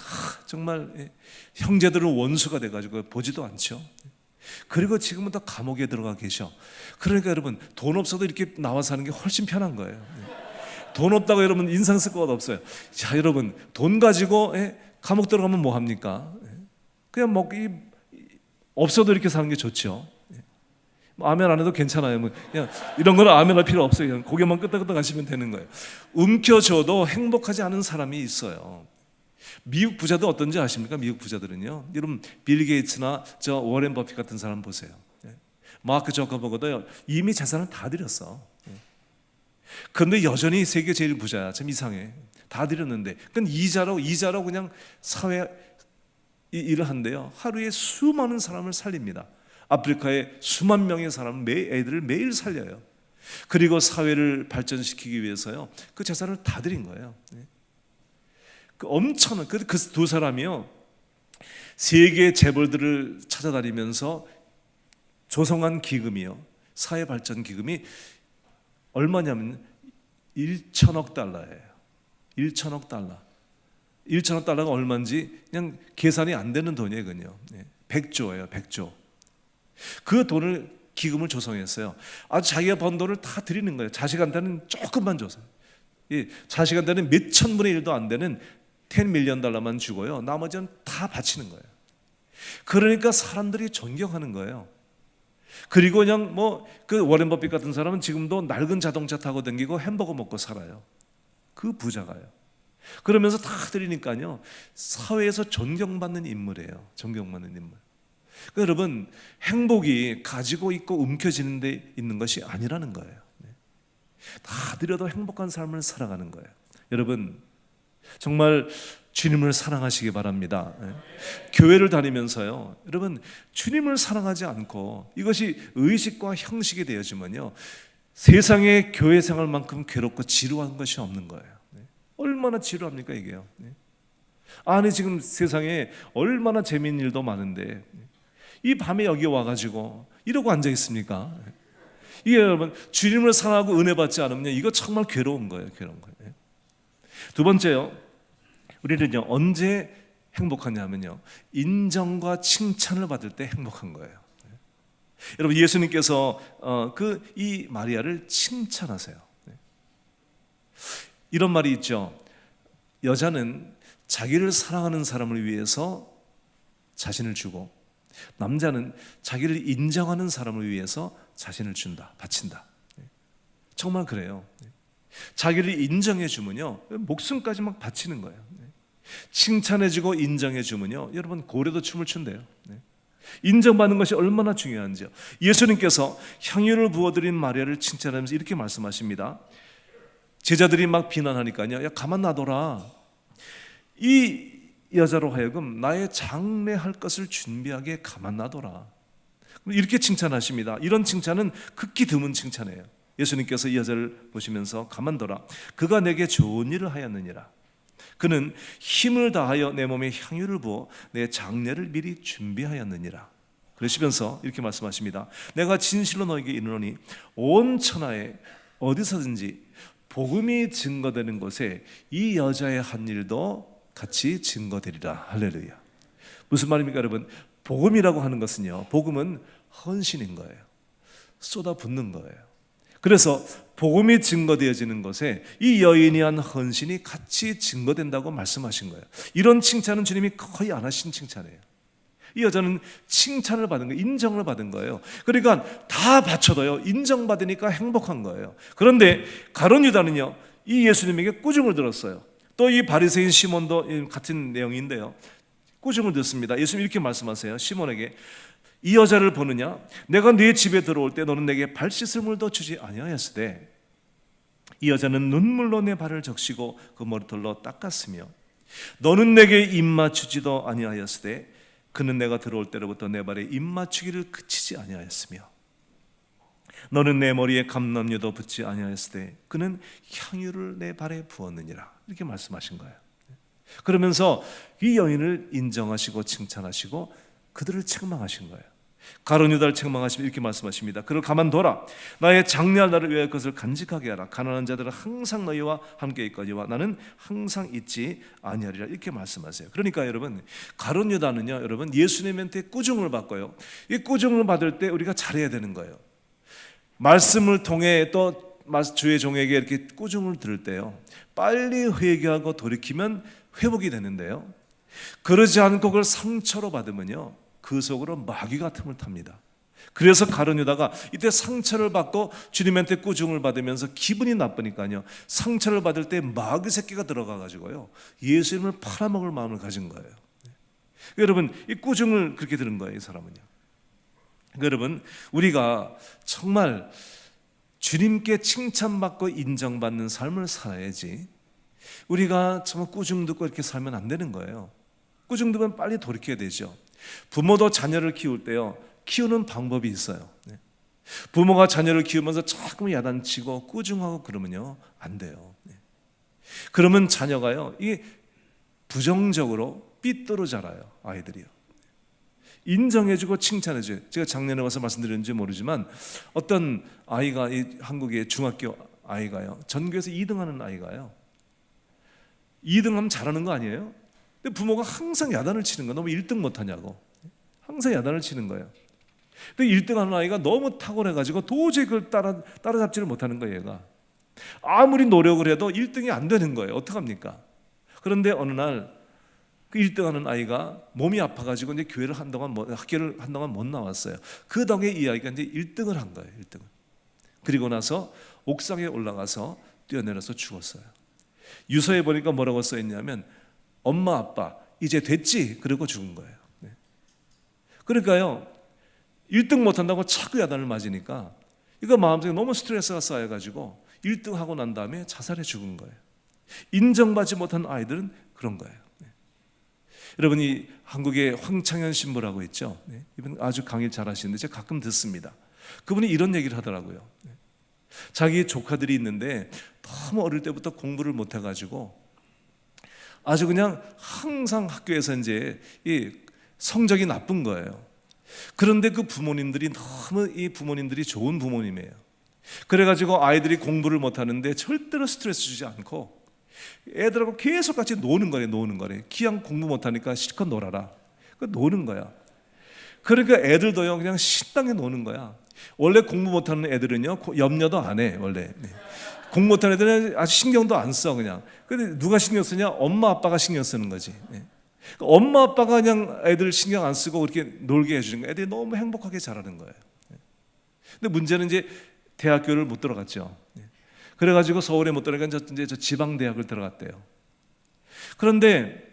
정말 형제들은 원수가 돼가지고 보지도 않죠. 그리고 지금은 또 감옥에 들어가 계셔. 그러니까 여러분, 돈 없어도 이렇게 나와 사는 게 훨씬 편한 거예요. 돈 없다고 여러분 인상 쓸 것 없어요. 자, 여러분, 돈 가지고 감옥 들어가면 뭐 합니까? 그냥 뭐 없어도 이렇게 사는 게 좋죠. 아멘 안 해도 괜찮아요. 그냥 이런 거는 아멘 할 필요 없어요. 그냥 고개만 끄덕끄덕 하시면 되는 거예요. 움켜줘도 행복하지 않은 사람이 있어요. 미국 부자들 어떤지 아십니까? 미국 부자들은요, 여러분 빌 게이츠나 저 워렌 버핏 같은 사람 보세요. 마크 저커버그도 이미 재산을 다 들였어. 그런데 여전히 세계 제일 부자야. 참 이상해. 다 들였는데 그건 이자로 그냥 사회 일을 한대요. 하루에 수많은 사람을 살립니다. 아프리카에 수만 명의 애들을 매일 살려요. 그리고 사회를 발전시키기 위해서요, 그 재산을 다 들인 거예요. 그 엄청난 그 두 사람이요, 세계 재벌들을 찾아다니면서 조성한 기금이요, 사회발전 얼마냐면 1천억 달러예요. 1천억 달러. 1천억 달러가 얼마인지 그냥 계산이 안 되는 돈이에요. 그건요. 100조예요. 100조. 그 돈을 기금을 조성했어요. 아주 자기가 번 돈을 다 드리는 거예요. 자식한테는 조금만 줘서. 자식한테는 몇 천분의 1도 안 되는 10 밀리언 달러만 주고요, 나머지는 다 바치는 거예요. 그러니까 사람들이 존경하는 거예요. 그리고 그냥 그 워렌 버핏 같은 사람은 지금도 낡은 자동차 타고 다니고 햄버거 먹고 살아요. 그 부자가요. 그러면서 다 드리니까요, 사회에서 존경받는 인물이에요. 존경받는 인물. 그러니까 여러분, 행복이 가지고 있고 움켜쥐는 데 있는 것이 아니라는 거예요. 다 드려도 행복한 삶을 살아가는 거예요. 여러분, 정말 주님을 사랑하시기 바랍니다. 교회를 다니면서요, 여러분, 주님을 사랑하지 않고 이것이 의식과 형식이 되어지면요, 세상의 교회 생활만큼 괴롭고 지루한 것이 없는 거예요. 얼마나 지루합니까 이게요. 아니, 지금 세상에 얼마나 재미있는 일도 많은데 이 밤에 여기 와가지고 이러고 앉아 있습니까? 이게 여러분, 주님을 사랑하고 은혜 받지 않으면 이거 정말 괴로운 거예요. 괴로운 거예요. 두 번째요, 우리는요, 언제 행복하냐면요, 인정과 칭찬을 받을 때 행복한 거예요. 여러분, 예수님께서 이 마리아를 칭찬하세요. 이런 말이 있죠. 여자는 자기를 사랑하는 사람을 위해서 자신을 주고, 남자는 자기를 인정하는 사람을 위해서 자신을 준다, 바친다. 정말 그래요. 자기를 인정해 주면요, 목숨까지 막 바치는 거예요. 칭찬해 주고 인정해 주면요, 여러분, 고래도 춤을 춘대요. 인정받는 것이 얼마나 중요한지요. 예수님께서 향유를 부어드린 마리아를 칭찬하면서 이렇게 말씀하십니다. 제자들이 막 비난하니까요, 야, 가만 놔둬라. 이 여자로 하여금 나의 장례할 것을 준비하게 가만 놔둬라. 이렇게 칭찬하십니다. 이런 칭찬은 극히 드문 칭찬이에요. 예수님께서 이 여자를 보시면서 가만둬라. 그가 내게 좋은 일을 하였느니라. 그는 힘을 다하여 내 몸에 향유를 부어 내 장례를 미리 준비하였느니라. 그러시면서 이렇게 말씀하십니다. 내가 진실로 너에게 이르노니 온 천하에 어디서든지 복음이 증거되는 곳에 이 여자의 한 일도 같이 증거되리라. 할렐루야. 무슨 말입니까 여러분? 복음이라고 하는 것은요, 복음은 헌신인 거예요. 쏟아붓는 거예요. 그래서 복음이 증거되어지는 것에 이 여인이 한 헌신이 같이 증거된다고 말씀하신 거예요. 이런 칭찬은 주님이 거의 안 하신 칭찬이에요. 이 여자는 칭찬을 받은 거예요. 인정을 받은 거예요. 그러니까 다 바쳐도요, 인정받으니까 행복한 거예요. 그런데 가룟 유다는요, 이 예수님에게 꾸중을 들었어요. 또 이 바리새인 시몬도 같은 내용인데요, 꾸중을 듣습니다. 예수님 이렇게 말씀하세요. 시몬에게, 이 여자를 보느냐? 내가 네 집에 들어올 때 너는 내게 발 씻을 물도 주지 아니하였으되 이 여자는 눈물로 내 발을 적시고 그 머리털로 닦았으며 너는 내게 입 맞추지도 아니하였으되 그는 내가 들어올 때로부터 내 발에 입 맞추기를 그치지 아니하였으며 너는 내 머리에 감람유도 붓지 아니하였으되 그는 향유를 내 발에 부었느니라. 이렇게 말씀하신 거예요. 그러면서 이 여인을 인정하시고 칭찬하시고 그들을 책망하신 거예요. 가룟 유다를 책망하시면 이렇게 말씀하십니다. 그를 가만둬라. 나의 장래할 날을 위하여 그것을 간직하게 하라. 가난한 자들은 항상 너희와 함께 있거니와 나는 항상 있지 아니하리라. 이렇게 말씀하세요. 그러니까 여러분, 가룟 유다는요, 여러분, 예수님한테 꾸중을 받고요, 이 꾸중을 받을 때 우리가 잘해야 되는 거예요. 말씀을 통해 또 주의 종에게 이렇게 꾸중을 들을 때요, 빨리 회개하고 돌이키면 회복이 되는데요, 그러지 않고 그걸 상처로 받으면요, 그 속으로 마귀가 틈을 탑니다. 그래서 가룟 유다가 이때 상처를 받고 주님한테 꾸중을 받으면서 기분이 나쁘니까요, 상처를 받을 때 마귀 새끼가 들어가 가지고요, 예수님을 팔아먹을 마음을 가진 거예요. 여러분, 이 꾸중을 그렇게 들은 거예요, 이 사람은요. 여러분, 우리가 정말 주님께 칭찬받고 인정받는 삶을 살아야지, 우리가 정말 꾸중 듣고 이렇게 살면 안 되는 거예요. 꾸중 듣면 빨리 돌이켜야 되죠. 부모도 자녀를 키울 때요, 키우는 방법이 있어요. 부모가 자녀를 키우면서 자꾸 야단치고 꾸중하고 그러면요, 안 돼요. 그러면 자녀가요, 이게 부정적으로 삐뚤어 자라요, 아이들이요. 인정해주고 칭찬해줘요. 제가 작년에 와서 말씀드렸는지 모르지만 어떤 아이가, 이 한국의 중학교 아이가요, 전교에서 2등하는 아이가요, 2등하면 잘하는 거 아니에요? 근데 부모가 항상 야단을 치는 거예요. 너무 1등 못하냐고. 항상 야단을 치는 거예요. 근데 1등하는 아이가 너무 탁월해가지고 도저히 그걸 따라잡지를 못하는 거예요, 얘가. 아무리 노력을 해도 1등이 안 되는 거예요. 어떡합니까? 그런데 어느 날 그 1등하는 아이가 몸이 아파가지고 이제 교회를 학교를 한동안 못 나왔어요. 그 덕에 이 아이가 이제 1등을 한 거예요, 1등을. 그리고 나서 옥상에 올라가서 뛰어내려서 죽었어요. 유서에 보니까 뭐라고 써있냐면, 엄마 아빠 이제 됐지? 그러고 죽은 거예요. 그러니까요, 1등 못한다고 자꾸 야단을 맞으니까 이거 마음속에 너무 스트레스가 쌓여가지고 1등 하고 난 다음에 자살해 죽은 거예요. 인정받지 못한 아이들은 그런 거예요. 여러분이 한국의 황창현 신부라고 있죠. 이분 아주 강의 잘하시는데 제가 가끔 듣습니다. 그분이 이런 얘기를 하더라고요. 자기 조카들이 있는데 너무 어릴 때부터 공부를 못 해가지고 아주 그냥 항상 학교에서 이제 이 성적이 나쁜 거예요. 그런데 그 부모님들이 너무, 이 부모님들이 좋은 부모님이에요. 그래가지고 아이들이 공부를 못 하는데 절대로 스트레스 주지 않고 애들하고 계속 같이 노는 거래. 그냥 공부 못 하니까 실컷 놀아라. 그 노는 거야. 그러니까 애들도요, 그냥 신나게 노는 거야. 원래 공부 못 하는 애들은요, 염려도 안 해, 원래. 공부 못 하는 애들은 아주 신경도 안 써, 그냥. 근데 누가 신경 쓰냐? 엄마 아빠가 신경 쓰는 거지. 엄마 아빠가 그냥 애들 신경 안 쓰고 그렇게 놀게 해주는 거예요. 애들이 너무 행복하게 자라는 거예요. 근데 문제는 이제 대학교를 못 들어갔죠. 그래가지고 서울에 못 들어가니까 이제 저 지방 대학을 들어갔대요. 그런데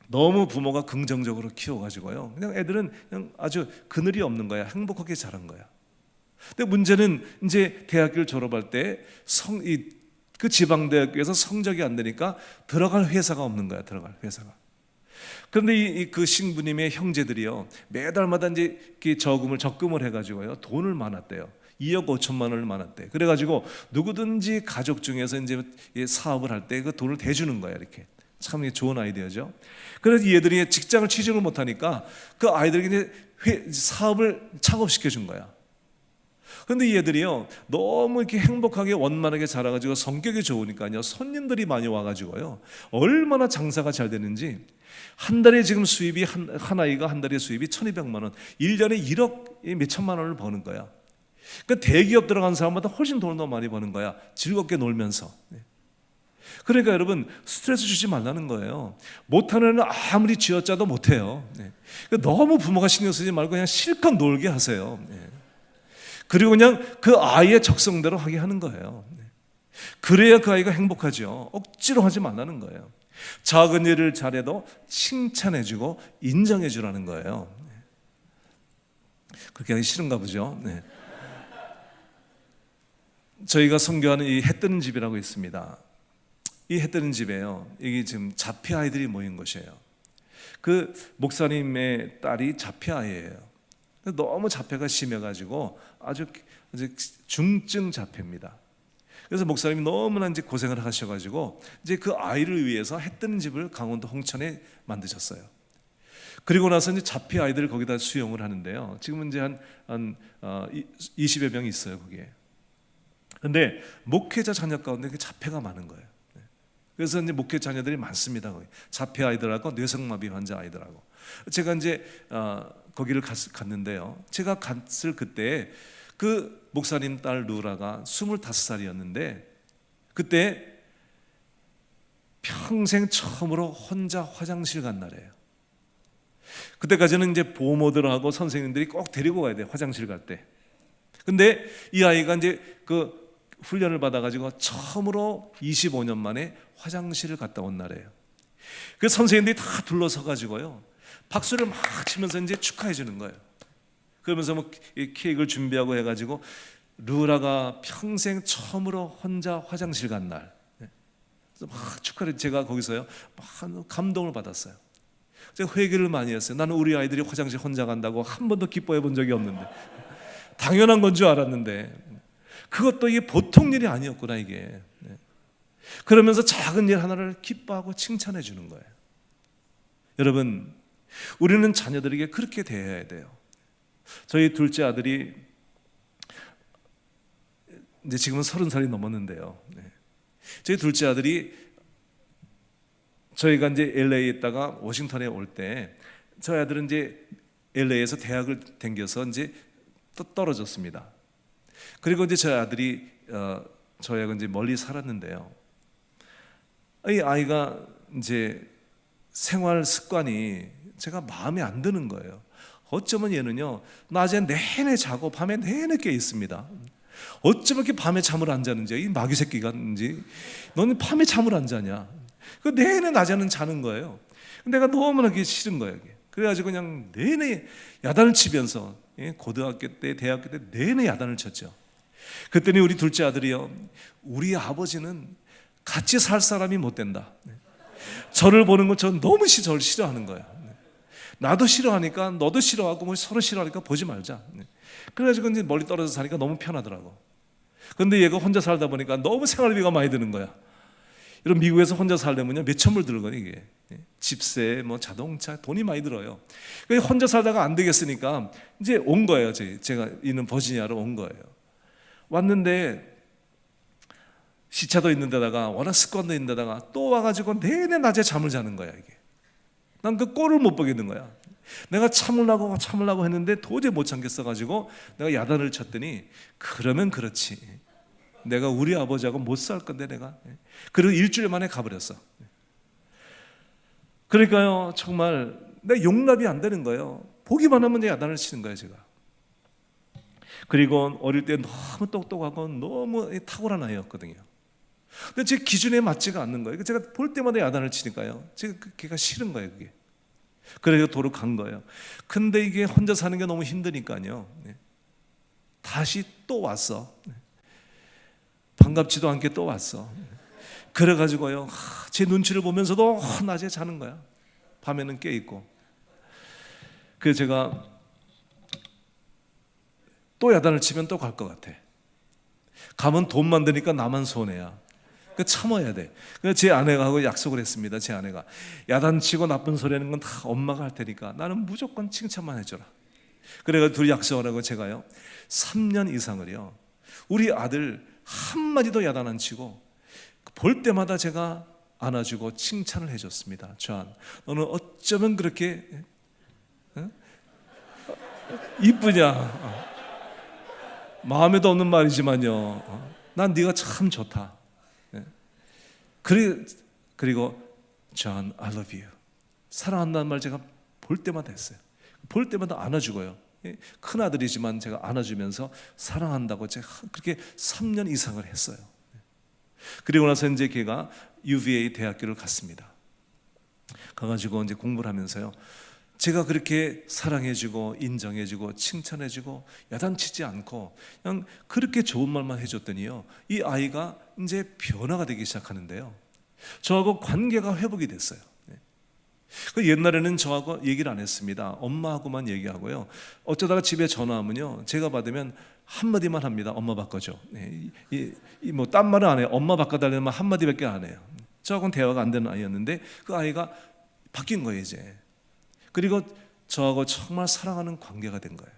너무 부모가 긍정적으로 키워가지고요, 그냥 애들은 그냥 아주 그늘이 없는 거야. 행복하게 자란 거야. 근데 문제는 이제 대학교를 졸업할 때 그 지방 대학교에서 성적이 안 되니까 들어갈 회사가 없는 거야. 들어갈 회사가. 그런데 그 신부님의 형제들이요, 매달마다 이제 적금을 해가지고요, 돈을 많았대요. 2억 5천만 원을 많았대. 그래가지고 누구든지 가족 중에서 이제 사업을 할 때 그 돈을 대주는 거야, 이렇게. 참 좋은 아이디어죠. 그래서 얘들이 직장을 취직을 못하니까 그 아이들에게 이제 사업을 창업시켜 준 거야. 그런데 얘들이요, 너무 이렇게 행복하게 원만하게 자라가지고 성격이 좋으니까요, 손님들이 많이 와가지고요, 얼마나 장사가 잘 되는지, 한 달에 지금 수입이 한 아이가 한 달에 수입이 1,200만 원, 1년에 1억 몇천만 원을 버는 거야. 그러니까 대기업 들어간 사람보다 훨씬 돈을 더 많이 버는 거야. 즐겁게 놀면서. 그러니까 여러분, 스트레스 주지 말라는 거예요. 못하는 애는 아무리 쥐어짜도 못해요. 너무 부모가 신경 쓰지 말고 그냥 실컷 놀게 하세요. 그리고 그냥 그 아이의 적성대로 하게 하는 거예요. 그래야 그 아이가 행복하죠. 억지로 하지 말라는 거예요. 작은 일을 잘해도 칭찬해주고 인정해주라는 거예요. 그렇게 하기 싫은가 보죠. 저희가 선교하는 이 해 뜨는 집이라고 있습니다. 이 해 뜨는 집에요, 이게 지금 자폐 아이들이 모인 곳이에요. 그 목사님의 딸이 자폐 아이예요. 너무 자폐가 심해가지고 아주 중증 자폐입니다. 그래서 목사님이 너무나 이제 고생을 하셔가지고 이제 그 아이를 위해서 해 뜨는 집을 강원도 홍천에 만드셨어요. 그리고 나서 이제 자폐 아이들을 거기다 수용을 하는데요. 지금은 이제 한 20여 명이 있어요, 거기에. 근데 목회자 자녀 가운데 자폐가 많은 거예요. 그래서 이제 목회 자녀들이 많습니다. 거기 자폐 아이들하고 뇌성마비 환자 아이들하고. 제가 이제 거기를 갔는데요. 제가 갔을 그때 그 목사님 딸 루라가 25살이었는데 그때 평생 처음으로 혼자 화장실 간 날이에요. 그때까지는 이제 보모들하고 선생님들이 꼭 데리고 가야 돼요, 화장실 갈 때. 근데 이 아이가 이제 그 훈련을 받아가지고 처음으로 25년 만에 화장실을 갔다 온 날이에요. 그 선생님들이 다 둘러서가지고요, 박수를 막 치면서 이제 축하해 주는 거예요. 그러면서 뭐 케이크를 준비하고 해가지고 루라가 평생 처음으로 혼자 화장실 간 날, 막 축하를, 제가 거기서요 막 감동을 받았어요. 제가 회개를 많이 했어요. 나는 우리 아이들이 화장실 혼자 간다고 한 번도 기뻐해 본 적이 없는데, 당연한 건 줄 알았는데 그것도 이게 보통 일이 아니었구나 이게. 그러면서 작은 일 하나를 기뻐하고 칭찬해 주는 거예요. 여러분, 우리는 자녀들에게 그렇게 대해야 돼요. 저희 둘째 아들이 이제 지금은 30살이 넘었는데요. 저희 둘째 아들이 저희가 이제 LA에 있다가 워싱턴에 올 때 저희 아들은 이제 LA에서 대학을 다녀서 이제 또 떨어졌습니다. 그리고 이제 저희 아들이 저희하고 이제 멀리 살았는데요. 이 아이가 이제 생활 습관이 제가 마음에 안 드는 거예요. 어쩌면 얘는요, 낮에 내내 자고 밤에 내내 깨 있습니다. 어쩌면 이렇게 밤에 잠을 안 자는지, 이 마귀 새끼가인지, 너는 밤에 잠을 안 자냐? 그 내내 낮에는 자는 거예요. 내가 너무나 그게 싫은 거예요. 그래가지고 그냥 내내 야단을 치면서, 고등학교 때, 대학교 때 내내 야단을 쳤죠. 그랬더니 우리 둘째 아들이요, 우리 아버지는 같이 살 사람이 못 된다. 저를 보는 건 전 너무 저를 싫어하는 거예요. 나도 싫어하니까 너도 싫어하고 뭐 서로 싫어하니까 보지 말자. 그래가지고 이제 멀리 떨어져 사니까 너무 편하더라고. 그런데 얘가 혼자 살다 보니까 너무 생활비가 많이 드는 거야. 이런 미국에서 혼자 살려면요 몇 천불 들거든요. 이게 집세, 뭐 자동차, 돈이 많이 들어요. 혼자 살다가 안 되겠으니까 이제 온 거예요. 제가 있는 버지니아로 온 거예요. 왔는데 시차도 있는 데다가 워낙 습관도 있는 데다가 또 와가지고 내내 낮에 잠을 자는 거야. 이게 난 그 꼴을 못 보겠는 거야. 내가 참으려고 했는데 도저히 못 참겠어가지고 내가 야단을 쳤더니, 그러면 그렇지, 내가 우리 아버지하고 못 살 건데 내가. 그리고 일주일 만에 가버렸어. 그러니까요, 정말 내 용납이 안 되는 거예요. 보기만 하면 야단을 치는 거예요, 제가. 그리고 어릴 때 너무 똑똑하고 너무 탁월한 아이였거든요. 근데 제 기준에 맞지가 않는 거예요. 제가 볼 때마다 야단을 치니까요, 제가 그게 싫은 거예요, 그게. 그래서 도로 간 거예요. 근데 이게 혼자 사는 게 너무 힘드니까요, 다시 또 왔어. 반갑지도 않게 또 왔어. 그래가지고요, 제 눈치를 보면서도 낮에 자는 거야. 밤에는 깨 있고. 그래서 제가 또 야단을 치면 또 갈 것 같아. 가면 돈만 드니까 나만 손해야. 참아야 돼. 그래서 제 아내하고 약속을 했습니다. 제 아내가 야단치고 나쁜 소리 하는 건 다 엄마가 할 테니까 나는 무조건 칭찬만 해줘라. 그래서 둘이 약속을 하고 제가요 3년 이상을요 우리 아들 한마디도 야단 안 치고 볼 때마다 제가 안아주고 칭찬을 해줬습니다. 존, 너는 어쩌면 그렇게 이쁘냐? 마음에도 없는 말이지만요, 난 네가 참 좋다. 그리고 John, I love you. 사랑한다는 말 제가 볼 때마다 했어요. 볼 때마다 안아주고요. 큰 아들이지만 제가 안아주면서 사랑한다고 제가 그렇게 3년 이상을 했어요. 그리고 나서 이제 걔가 UVA 대학교를 갔습니다. 가가지고 이제 공부를 하면서요, 제가 그렇게 사랑해주고 인정해주고 칭찬해주고 야단치지 않고 그냥 그렇게 좋은 말만 해줬더니요, 이 아이가 이제 변화가 되기 시작하는데요, 저하고 관계가 회복이 됐어요. 그 옛날에는 저하고 얘기를 안 했습니다. 엄마하고만 얘기하고요, 어쩌다가 집에 전화하면요, 제가 받으면 한마디만 합니다. 엄마 바꿔줘. 뭐 딴 말은 안 해요. 엄마 바꿔달라는 말 한마디밖에 안 해요. 저하고는 대화가 안 되는 아이였는데 그 아이가 바뀐 거예요 이제. 그리고 저하고 정말 사랑하는 관계가 된 거예요.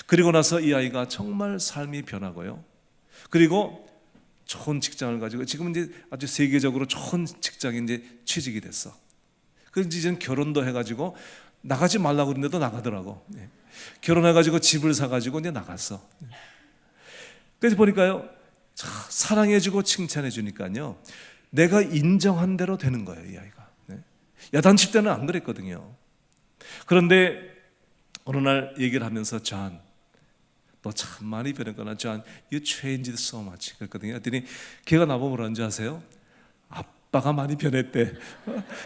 그리고 나서 이 아이가 정말 삶이 변하고요, 그리고 좋은 직장을 가지고 지금 이제 아주 세계적으로 좋은 직장에 이제 취직이 됐어. 그래서 이제 결혼도 해가지고 나가지 말라고 그랬는데도 나가더라고. 결혼해가지고 집을 사가지고 이제 나갔어. 그래서 보니까요, 사랑해주고 칭찬해주니까요, 내가 인정한 대로 되는 거예요 이 아이가. 야단칠 때는 안 그랬거든요. 그런데 어느 날 얘기를 하면서, John, 너 참 많이 변했구나. John, you changed so much. 그랬거든요. 그랬더니 걔가 나보고 뭐라는지 아세요? 아빠가 많이 변했대.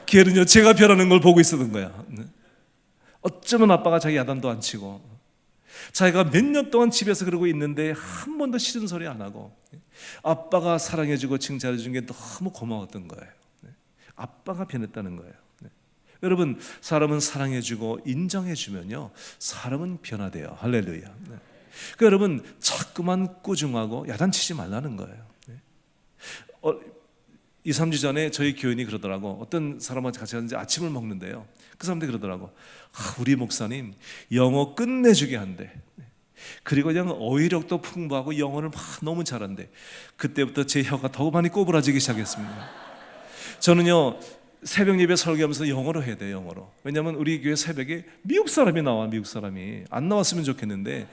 걔는요, 제가 변하는 걸 보고 있었던 거야. 어쩌면 아빠가 자기 야단도 안 치고, 자기가 몇 년 동안 집에서 그러고 있는데 한 번도 싫은 소리 안 하고, 아빠가 사랑해주고 칭찬해 준 게 너무 고마웠던 거예요. 아빠가 변했다는 거예요. 여러분, 사람은 사랑해주고 인정해주면요, 사람은 변화돼요. 할렐루야. 그러니까 여러분, 자꾸만 꾸중하고 야단치지 말라는 거예요. 2, 3주 전에 저희 교인이 그러더라고. 어떤 사람한테 같이 갔는데 아침을 먹는데요, 그 사람들이 그러더라고. 우리 목사님 영어 끝내주게 한대. 그리고 그냥 어휘력도 풍부하고 영어를 막 너무 잘한대. 그때부터 제 혀가 더 많이 꼬부라지기 시작했습니다. 저는요, 새벽 예배 설교하면서 영어로 해야 돼요, 영어로. 왜냐하면 우리 교회 새벽에 미국 사람이 나와. 미국 사람이 안 나왔으면 좋겠는데,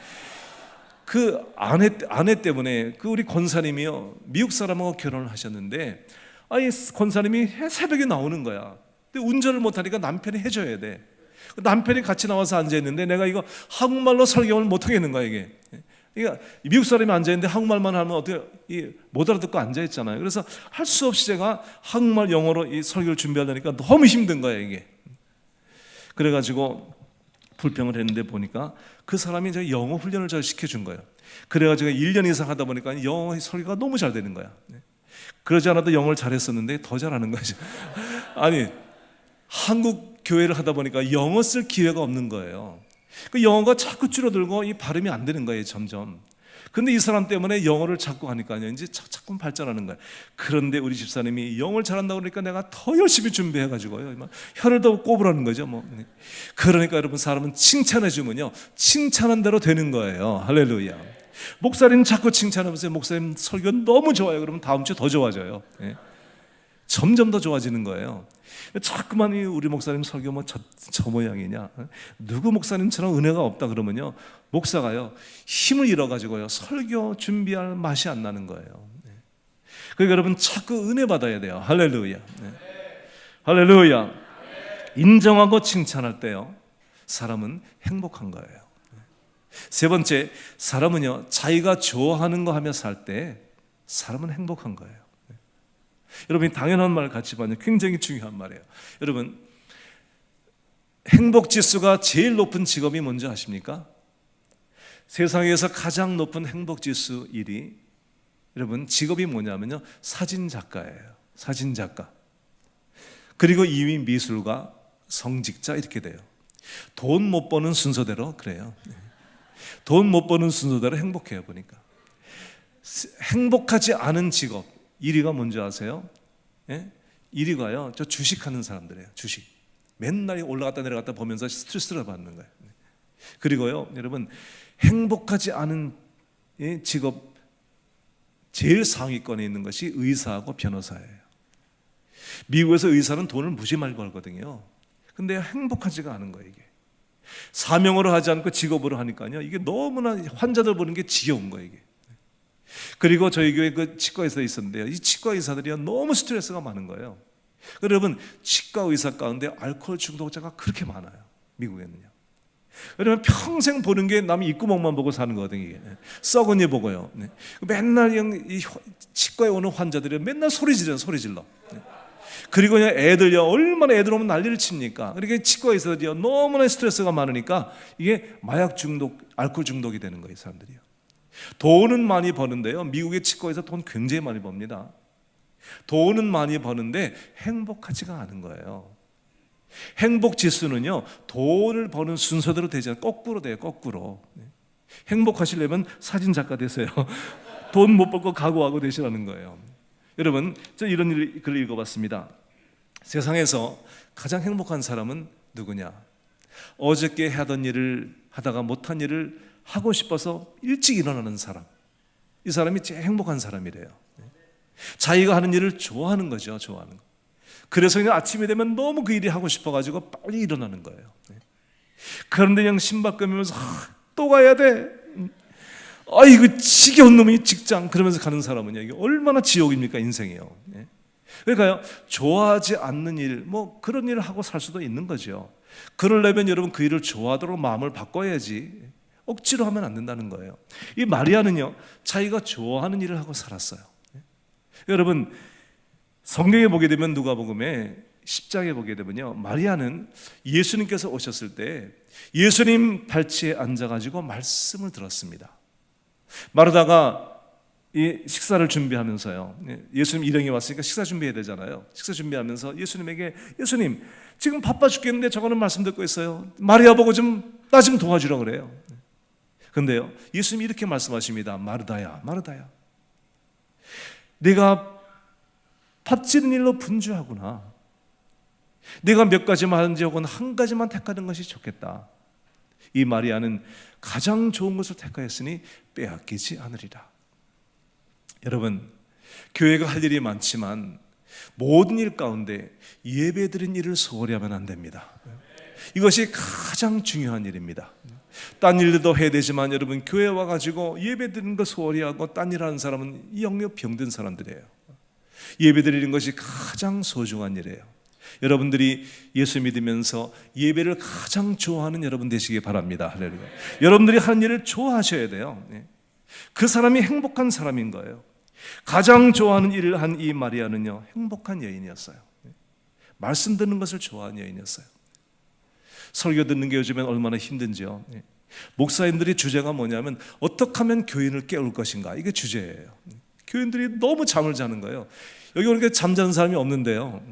그 아내 때문에 그 우리 권사님이요, 미국 사람하고 결혼을 하셨는데, 아니 권사님이 새벽에 나오는 거야. 근데 운전을 못하니까 남편이 해줘야 돼. 남편이 같이 나와서 앉아있는데 내가 이거 한국말로 설교를 못하겠는 거야 이게. 그러니까 미국 사람이 앉아있는데 한국말만 하면 어떻게 못 알아듣고 앉아있잖아요. 그래서 할 수 없이 제가 한국말 영어로 이 설교를 준비하려니까 너무 힘든 거예요 이게. 그래가지고 불평을 했는데 보니까 그 사람이 이제 영어 훈련을 잘 시켜준 거예요. 그래가지고 1년 이상 하다 보니까 영어 설교가 너무 잘 되는 거야. 그러지 않아도 영어를 잘했었는데 더 잘하는 거죠. 아니, 한국 교회를 하다 보니까 영어 쓸 기회가 없는 거예요. 그 영어가 자꾸 줄어들고 이 발음이 안 되는 거예요 점점. 근데 이 사람 때문에 영어를 자꾸 하니까요, 이제 자꾸 발전하는 거예요. 그런데 우리 집사님이 영어를 잘한다고 그러니까 내가 더 열심히 준비해가지고요, 혀를 더 꼽으라는 거죠 뭐. 그러니까 여러분, 사람은 칭찬해주면요, 칭찬한 대로 되는 거예요. 할렐루야. 목사님 자꾸 칭찬하면서 목사님 설교 너무 좋아요. 그러면 다음 주에 더 좋아져요. 점점 더 좋아지는 거예요. 자꾸만 우리 목사님 설교 뭐 저 모양이냐, 누구 목사님처럼 은혜가 없다 그러면요, 목사가요 힘을 잃어가지고요 설교 준비할 맛이 안 나는 거예요. 그러니까 여러분, 자꾸 은혜 받아야 돼요. 할렐루야. 할렐루야. 인정하고 칭찬할 때요, 사람은 행복한 거예요. 세 번째, 사람은요 자기가 좋아하는 거 하며 살 때 사람은 행복한 거예요. 여러분이 당연한 말 같이 봐요. 굉장히 중요한 말이에요. 여러분, 행복 지수가 제일 높은 직업이 뭔지 아십니까? 세상에서 가장 높은 행복 지수 1위, 여러분 직업이 뭐냐면요, 사진 작가예요. 사진 작가. 그리고 2위 미술가, 성직자, 이렇게 돼요. 돈 못 버는 순서대로 그래요. 돈 못 버는 순서대로 행복해요. 보니까 행복하지 않은 직업 1위가 뭔지 아세요? 1위가요, 저 주식하는 사람들이에요. 주식. 맨날 올라갔다 내려갔다 보면서 스트레스를 받는 거예요. 그리고요, 여러분, 행복하지 않은 직업 제일 상위권에 있는 것이 의사하고 변호사예요. 미국에서 의사는 돈을 무지 많이 벌거든요. 근데 행복하지가 않은 거예요. 이게 사명으로 하지 않고 직업으로 하니까요, 이게 너무나 환자들 보는 게 지겨운 거예요. 이게 그리고 저희 교회 그 치과 의사 있었는데요. 이 치과 의사들이 너무 스트레스가 많은 거예요. 여러분, 치과 의사 가운데 알코올 중독자가 그렇게 많아요, 미국에는요. 왜냐면 평생 보는 게 남이 입구멍만 보고 사는 거거든요. 이게. 썩은 이 보고요. 맨날 이 치과에 오는 환자들이 맨날 소리 질러. 그리고 애들요, 얼마나 애들 오면 난리를 칩니까? 그러니까 치과 의사들이요, 너무나 스트레스가 많으니까 이게 마약 중독, 알코올 중독이 되는 거예요, 사람들이요. 돈은 많이 버는데요, 미국의 치과 의사 돈 굉장히 많이 법니다. 돈은 많이 버는데 행복하지가 않은 거예요. 행복 지수는요, 돈을 버는 순서대로 되지 않아요. 거꾸로 돼요, 거꾸로. 행복하시려면 사진 작가 되세요. 돈 못 벌고 각오하고 되시라는 거예요. 여러분, 저 이런 글을 읽어봤습니다. 세상에서 가장 행복한 사람은 누구냐? 어저께 하던 일을 하다가 못한 일을 하고 싶어서 일찍 일어나는 사람. 이 사람이 제일 행복한 사람이래요. 자기가 하는 일을 좋아하는 거죠, 좋아하는 거. 그래서 그냥 아침이 되면 너무 그 일이 하고 싶어가지고 빨리 일어나는 거예요. 그런데 그냥 신발 끄면서 또 가야 돼. 이거 지겨운 놈이 직장, 그러면서 가는 사람은요, 이게 얼마나 지옥입니까, 인생이요. 그러니까요, 좋아하지 않는 일, 뭐 그런 일을 하고 살 수도 있는 거죠. 그러려면 여러분 그 일을 좋아하도록 마음을 바꿔야지 억지로 하면 안 된다는 거예요. 이 마리아는요, 자기가 좋아하는 일을 하고 살았어요. 여러분, 성경에 보게 되면 누가복음에 10장에 보게 되면요, 마리아는 예수님께서 오셨을 때 예수님 발치에 앉아가지고 말씀을 들었습니다. 마르다가 이 식사를 준비하면서요, 예수님 일행이 왔으니까 식사 준비해야 되잖아요. 식사 준비하면서 예수님에게, 예수님 지금 바빠 죽겠는데 저거는 말씀 듣고 있어요. 마리아 보고 나 좀 도와주라 그래요. 근데요, 예수님이 이렇게 말씀하십니다. 마르다야, 마르다야, 내가 빚지는 일로 분주하구나. 내가 몇 가지만 하는지 혹은 한 가지만 택하는 것이 좋겠다. 이 마리아는 가장 좋은 것을 택하였으니 빼앗기지 않으리라. 여러분, 교회가 할 일이 많지만 모든 일 가운데 예배드린 일을 소홀히 하면 안 됩니다. 이것이 가장 중요한 일입니다. 딴 일도 해야 되지만 여러분, 교회 와가지고 예배드리는 거 소홀히 하고 딴 일 하는 사람은 영역 병든 사람들이에요. 예배드리는 것이 가장 소중한 일이에요. 여러분들이 예수 믿으면서 예배를 가장 좋아하는 여러분 되시기 바랍니다. 할렐루야. 여러분들이 하는 일을 좋아하셔야 돼요. 그 사람이 행복한 사람인 거예요. 가장 좋아하는 일을 한 이 마리아는요, 행복한 여인이었어요. 말씀 듣는 것을 좋아하는 여인이었어요. 설교 듣는 게 요즘엔 얼마나 힘든지요. 목사님들이 주제가 뭐냐면 어떻게 하면 교인을 깨울 것인가, 이게 주제예요. 교인들이 너무 잠을 자는 거예요. 여기 그렇게 잠자는 사람이 없는데요,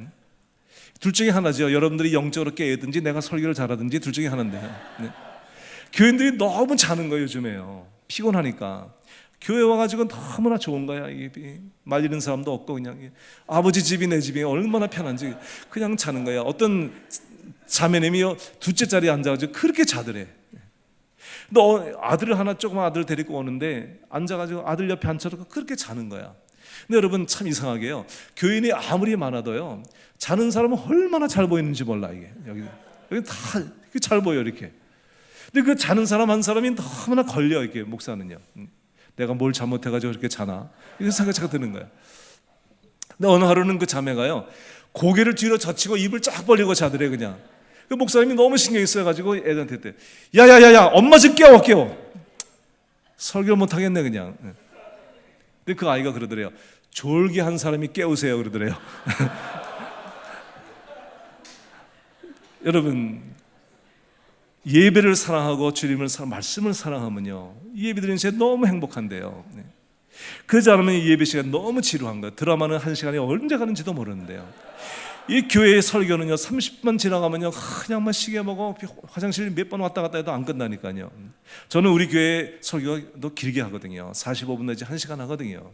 둘 중에 하나죠. 여러분들이 영적으로 깨든지 내가 설교를 잘하든지 둘 중에 하나인데요. 교인들이 너무 자는 거예요, 요즘에요. 피곤하니까. 교회 와가지고 너무나 좋은 거야. 이게 말리는 사람도 없고 그냥 아버지 집이 내 집이 얼마나 편한지 그냥 자는 거야. 어떤 자매님이요, 둘째 자리에 앉아가지고 그렇게 자더래. 근데 아들을 하나, 조그만 아들을 데리고 오는데 앉아가지고 아들 옆에 앉혀놓고 그렇게 자는 거야. 근데 여러분, 참 이상하게요, 교인이 아무리 많아도요, 자는 사람은 얼마나 잘 보이는지 몰라. 이게 여기 다 잘 보여 이렇게. 근데 그 자는 사람 한 사람이 너무나 걸려. 이게 목사는요, 내가 뭘 잘못해가지고 그렇게 자나, 이런 생각이 드는 거야. 근데 어느 하루는 그 자매가요, 고개를 뒤로 젖히고 입을 쫙 벌리고 자더래. 그냥 그 목사님이 너무 신경이 쓰여가지고 애들한테 했대. 야야야야, 엄마 좀 깨워. 설교 못 하겠네 그냥. 근데 그 아이가 그러더래요. 졸기한 사람이 깨우세요 그러더래요. 여러분, 예배를 사랑하고 주님을 말씀을 사랑하면요, 예배드리는 시간 너무 행복한데요. 그러지 않으면 이 예배 시간 너무 지루한 거예요. 드라마는 한 시간이 언제 가는지도 모르는데요. 이 교회의 설교는요, 30분 지나가면요, 그냥 막 시계 보고 화장실 몇 번 왔다 갔다 해도 안 끝나니까요. 저는 우리 교회 설교가 더 길게 하거든요. 45분 내지 1시간 하거든요.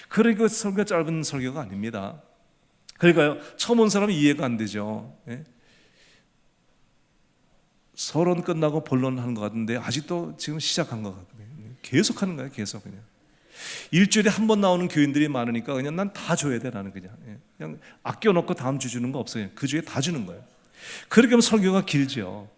그러니까 설교가 짧은 설교가 아닙니다. 그러니까요, 처음 온 사람은 이해가 안 되죠. 서론 끝나고 본론 하는 것 같은데 아직도 지금 시작한 것 같거든요. 계속 하는 거예요, 계속. 그냥 일주일에 한 번 나오는 교인들이 많으니까 그냥 난 다 줘야 돼. 나는 그냥 아껴놓고 다음 주 주는 거 없어요. 그 주에 다 주는 거예요. 그렇게 하면 설교가 길죠.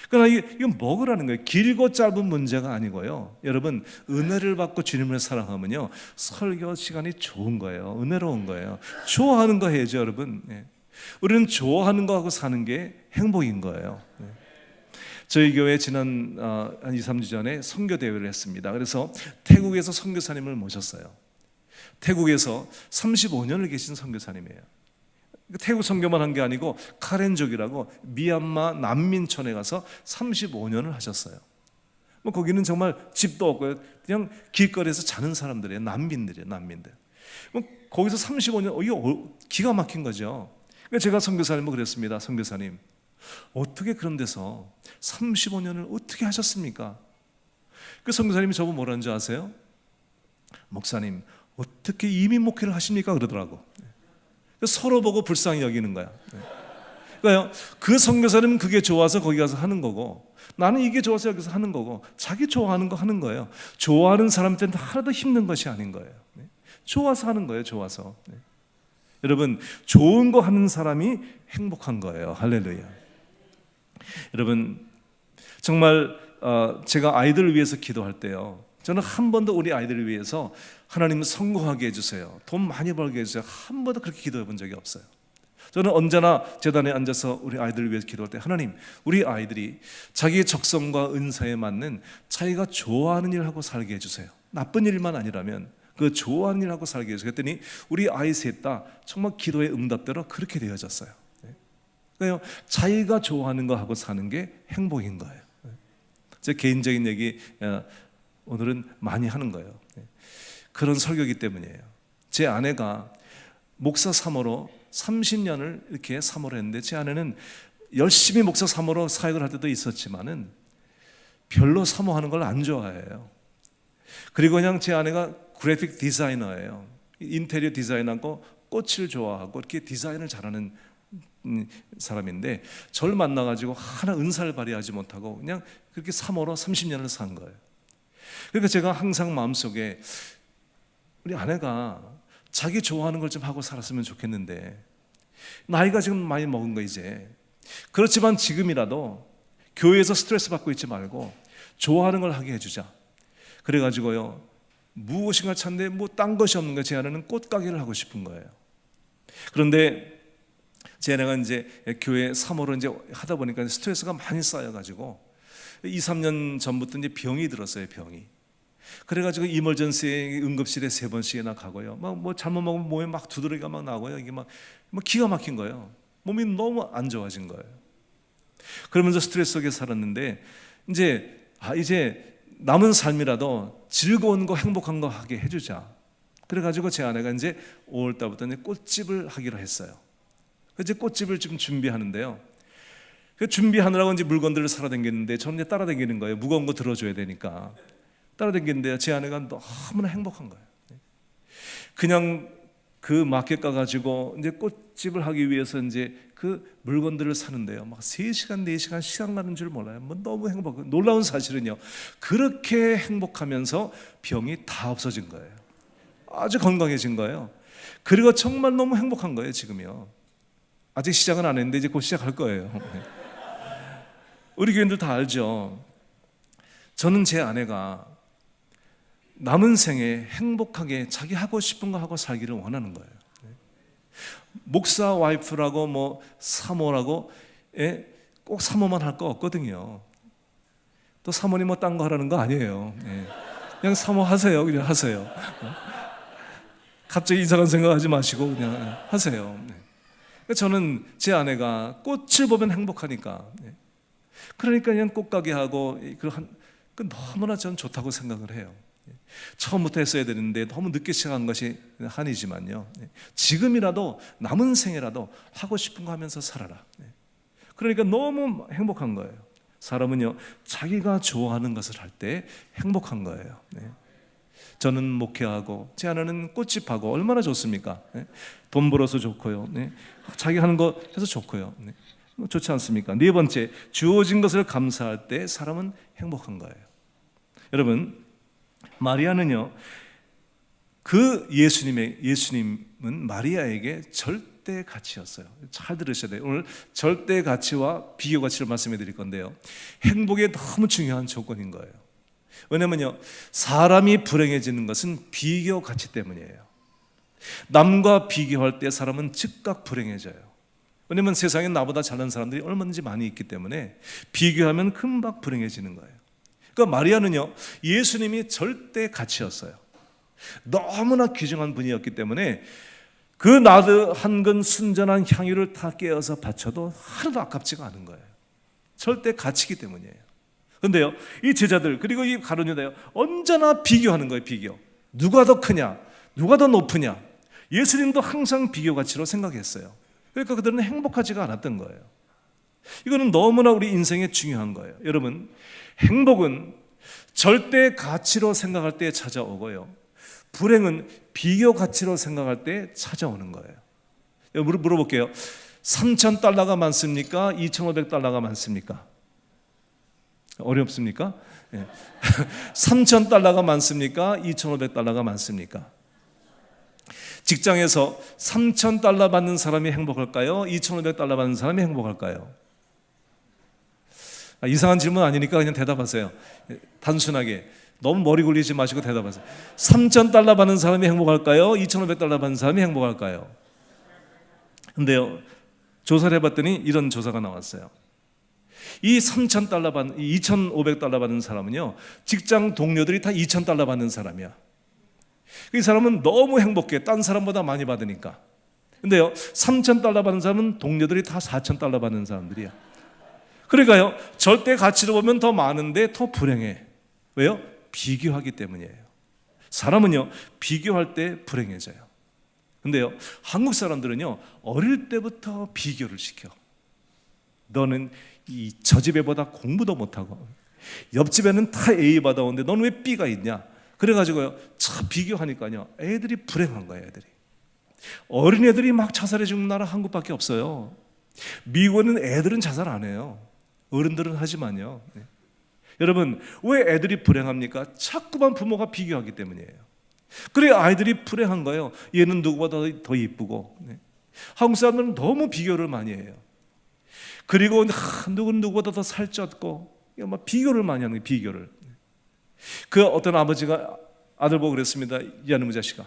그러나 이건 먹으라는 거예요. 길고 짧은 문제가 아니고요. 여러분, 은혜를 받고 주님을 사랑하면요, 설교 시간이 좋은 거예요. 은혜로운 거예요. 좋아하는 거 해야죠, 여러분. 우리는 좋아하는 거 하고 사는 게 행복인 거예요. 저희 교회 지난 한 2, 3주 전에 선교 대회를 했습니다. 그래서 태국에서 선교사님을 모셨어요. 태국에서 35년을 계신 선교사님이에요. 태국 선교만 한 게 아니고 카렌족이라고 미얀마 난민촌에 가서 35년을 하셨어요. 뭐 거기는 정말 집도 없고요, 그냥 길거리에서 자는 사람들이에요. 난민들이에요, 난민들. 뭐 거기서 35년, 이게 기가 막힌 거죠. 그러니까 제가 선교사님을 그랬습니다. 선교사님, 어떻게 그런 데서 35년을 어떻게 하셨습니까? 그 선교사님이 저보고 뭐라는 줄 아세요? 목사님, 어떻게 이민 목회를 하십니까? 그러더라고. 서로 보고 불쌍히 여기는 거야. 그러니까요, 그 선교사님은 그게 좋아서 거기 가서 하는 거고, 나는 이게 좋아서 여기서 하는 거고, 자기 좋아하는 거 하는 거예요. 좋아하는 사람한테는 하나도 힘든 것이 아닌 거예요. 좋아서 하는 거예요. 좋아서. 여러분, 좋은 거 하는 사람이 행복한 거예요. 할렐루야. 여러분, 정말 제가 아이들을 위해서 기도할 때요, 저는 한 번도 우리 아이들을 위해서 하나님 성공하게 해주세요, 돈 많이 벌게 해주세요, 한 번도 그렇게 기도해 본 적이 없어요. 저는 언제나 제단에 앉아서 우리 아이들을 위해서 기도할 때, 하나님, 우리 아이들이 자기의 적성과 은사에 맞는 자기가 좋아하는 일을 하고 살게 해주세요. 나쁜 일만 아니라면 그 좋아하는 일을 하고 살게 해주세요. 그랬더니 우리 아이 셋 다 정말 기도의 응답대로 그렇게 되어졌어요. 그러니까 자기가 좋아하는 거 하고 사는 게 행복인 거예요. 제 개인적인 얘기 오늘은 많이 하는 거예요. 그런 설교이기 때문이에요. 제 아내가 목사 사모로 30년을 이렇게 사모를 했는데, 제 아내는 열심히 목사 사모로 사역을 할 때도 있었지만은 별로 사모하는 걸 안 좋아해요. 그리고 그냥 제 아내가 그래픽 디자이너예요. 인테리어 디자인하고 꽃을 좋아하고 이렇게 디자인을 잘하는 사람인데, 저를 만나가지고 하나 은사를 발휘하지 못하고 그냥 그렇게 사모로 30년을 산 거예요. 그러니까 제가 항상 마음속에 우리 아내가 자기 좋아하는 걸 좀 하고 살았으면 좋겠는데, 나이가 지금 많이 먹은 거 이제, 그렇지만 지금이라도 교회에서 스트레스 받고 있지 말고 좋아하는 걸 하게 해주자. 그래가지고요, 무엇인가 찾는데 뭐 딴 것이 없는 거예요. 제 아내는 꽃가게를 하고 싶은 거예요. 그런데 제 아내가 이제 교회 사모로 이제 하다 보니까 스트레스가 많이 쌓여가지고 2, 3년 전부터 이제 병이 들었어요. 병이. 그래가지고 이머전시 응급실에 3번씩이나 가고요. 막 뭐 잘못 먹으면 몸에 막 두드러기가 막 나고요. 이게 막 기가 막힌 거예요. 몸이 너무 안 좋아진 거예요. 그러면서 스트레스 속에 살았는데, 이제 남은 삶이라도 즐거운 거, 행복한 거 하게 해주자. 그래가지고 제 아내가 이제 5월 달부터 이제 꽃집을 하기로 했어요. 이제 꽃집을 좀 준비하는데요, 그 준비하느라고 이제 물건들을 사러 다녔는데, 저는 이제 따라다니는 거예요. 무거운 거 들어줘야 되니까 따라다니는데, 제 아내가 너무나 행복한 거예요. 그냥 그 마켓 가가지고 이제 꽃집을 하기 위해서 이제 그 물건들을 사는데요, 막 3시간, 4시간 시간 가는 줄 몰라요. 뭐 너무 행복하고, 놀라운 사실은요, 그렇게 행복하면서 병이 다 없어진 거예요. 아주 건강해진 거예요. 그리고 정말 너무 행복한 거예요. 지금요, 아직 시작은 안 했는데 이제 곧 시작할 거예요. 우리 교인들 다 알죠. 저는 제 아내가 남은 생에 행복하게 자기 하고 싶은 거 하고 살기를 원하는 거예요. 목사 와이프라고 뭐 사모라고 꼭 사모만 할 거 없거든요. 또 사모님 뭐 딴 거 하라는 거 아니에요. 그냥 사모하세요. 그냥 하세요. 갑자기 이상한 생각하지 마시고 그냥 하세요. 저는 제 아내가 꽃을 보면 행복하니까, 그러니까 그냥 꽃가게 하고, 너무나 저는 좋다고 생각을 해요. 처음부터 했어야 되는데 너무 늦게 시작한 것이 한이지만요, 지금이라도 남은 생이라도 하고 싶은 거 하면서 살아라. 그러니까 너무 행복한 거예요. 사람은요, 자기가 좋아하는 것을 할 때 행복한 거예요. 저는 목회하고 제 아내는 꽃집하고 얼마나 좋습니까? 돈 벌어서 좋고요, 자기 하는 거 해서 좋고요. 좋지 않습니까? 4번째, 주어진 것을 감사할 때 사람은 행복한 거예요. 여러분, 마리아는요, 예수님은 마리아에게 절대 가치였어요. 잘 들으셔야 돼요. 오늘 절대 가치와 비교 가치를 말씀해 드릴 건데요, 행복에 너무 중요한 조건인 거예요. 왜냐면요, 사람이 불행해지는 것은 비교 가치 때문이에요. 남과 비교할 때 사람은 즉각 불행해져요. 왜냐면 세상에 나보다 잘난 사람들이 얼마든지 많이 있기 때문에 비교하면 금방 불행해지는 거예요. 그러니까 마리아는요, 예수님이 절대 가치였어요. 너무나 귀중한 분이었기 때문에 그 나드 한 근 순전한 향유를 다 깨어서 바쳐도 하나도 아깝지가 않은 거예요. 절대 가치이기 때문이에요. 그런데요, 이 제자들 그리고 이 가룟 유다요, 언제나 비교하는 거예요. 비교. 누가 더 크냐, 누가 더 높으냐. 예수님도 항상 비교 가치로 생각했어요. 그러니까 그들은 행복하지가 않았던 거예요. 이거는 너무나 우리 인생에 중요한 거예요. 여러분, 행복은 절대 가치로 생각할 때 찾아오고요, 불행은 비교 가치로 생각할 때 찾아오는 거예요. 물어볼게요. 3,000달러가 많습니까? 2,500달러가 많습니까? 어렵습니까? 네. 3,000달러가 많습니까? 2,500달러가 많습니까? 직장에서 3,000달러 받는 사람이 행복할까요? 2,500달러 받는 사람이 행복할까요? 이상한 질문 아니니까 그냥 대답하세요. 단순하게 너무 머리 굴리지 마시고 대답하세요. 3,000달러 받는 사람이 행복할까요? 2,500달러 받는 사람이 행복할까요? 근데요, 조사를 해봤더니 이런 조사가 나왔어요. 이 3,000달러 받는, 2,500달러 받는 사람은요, 직장 동료들이 다 2,000달러 받는 사람이야. 이 사람은 너무 행복해. 딴 사람보다 많이 받으니까. 근데요, 3,000달러 받는 사람은 동료들이 다 4,000달러 받는 사람들이야. 그러니까요, 절대 가치로 보면 더 많은데 더 불행해. 왜요? 비교하기 때문이에요. 사람은요, 비교할 때 불행해져요. 근데요, 한국 사람들은요, 어릴 때부터 비교를 시켜. 너는 저 집에보다 공부도 못하고 옆집에는 다 A 받아오는데 너는 왜 B가 있냐. 그래가지고요, 참 비교하니까요, 애들이 불행한 거예요. 애들이, 어린애들이 막 자살해 죽는 나라 한국밖에 없어요. 미국은 애들은 자살 안 해요. 어른들은 하지만요. 네. 여러분, 왜 애들이 불행합니까? 자꾸만 부모가 비교하기 때문이에요. 그래 아이들이 불행한 거예요. 얘는 누구보다 더 이쁘고. 네. 한국 사람들은 너무 비교를 많이 해요. 그리고 누구는 누구보다 더 살쪘고, 막 비교를 많이 하는 거예요. 비교를. 그 어떤 아버지가 아들 보고 그랬습니다. 이하는 자식아,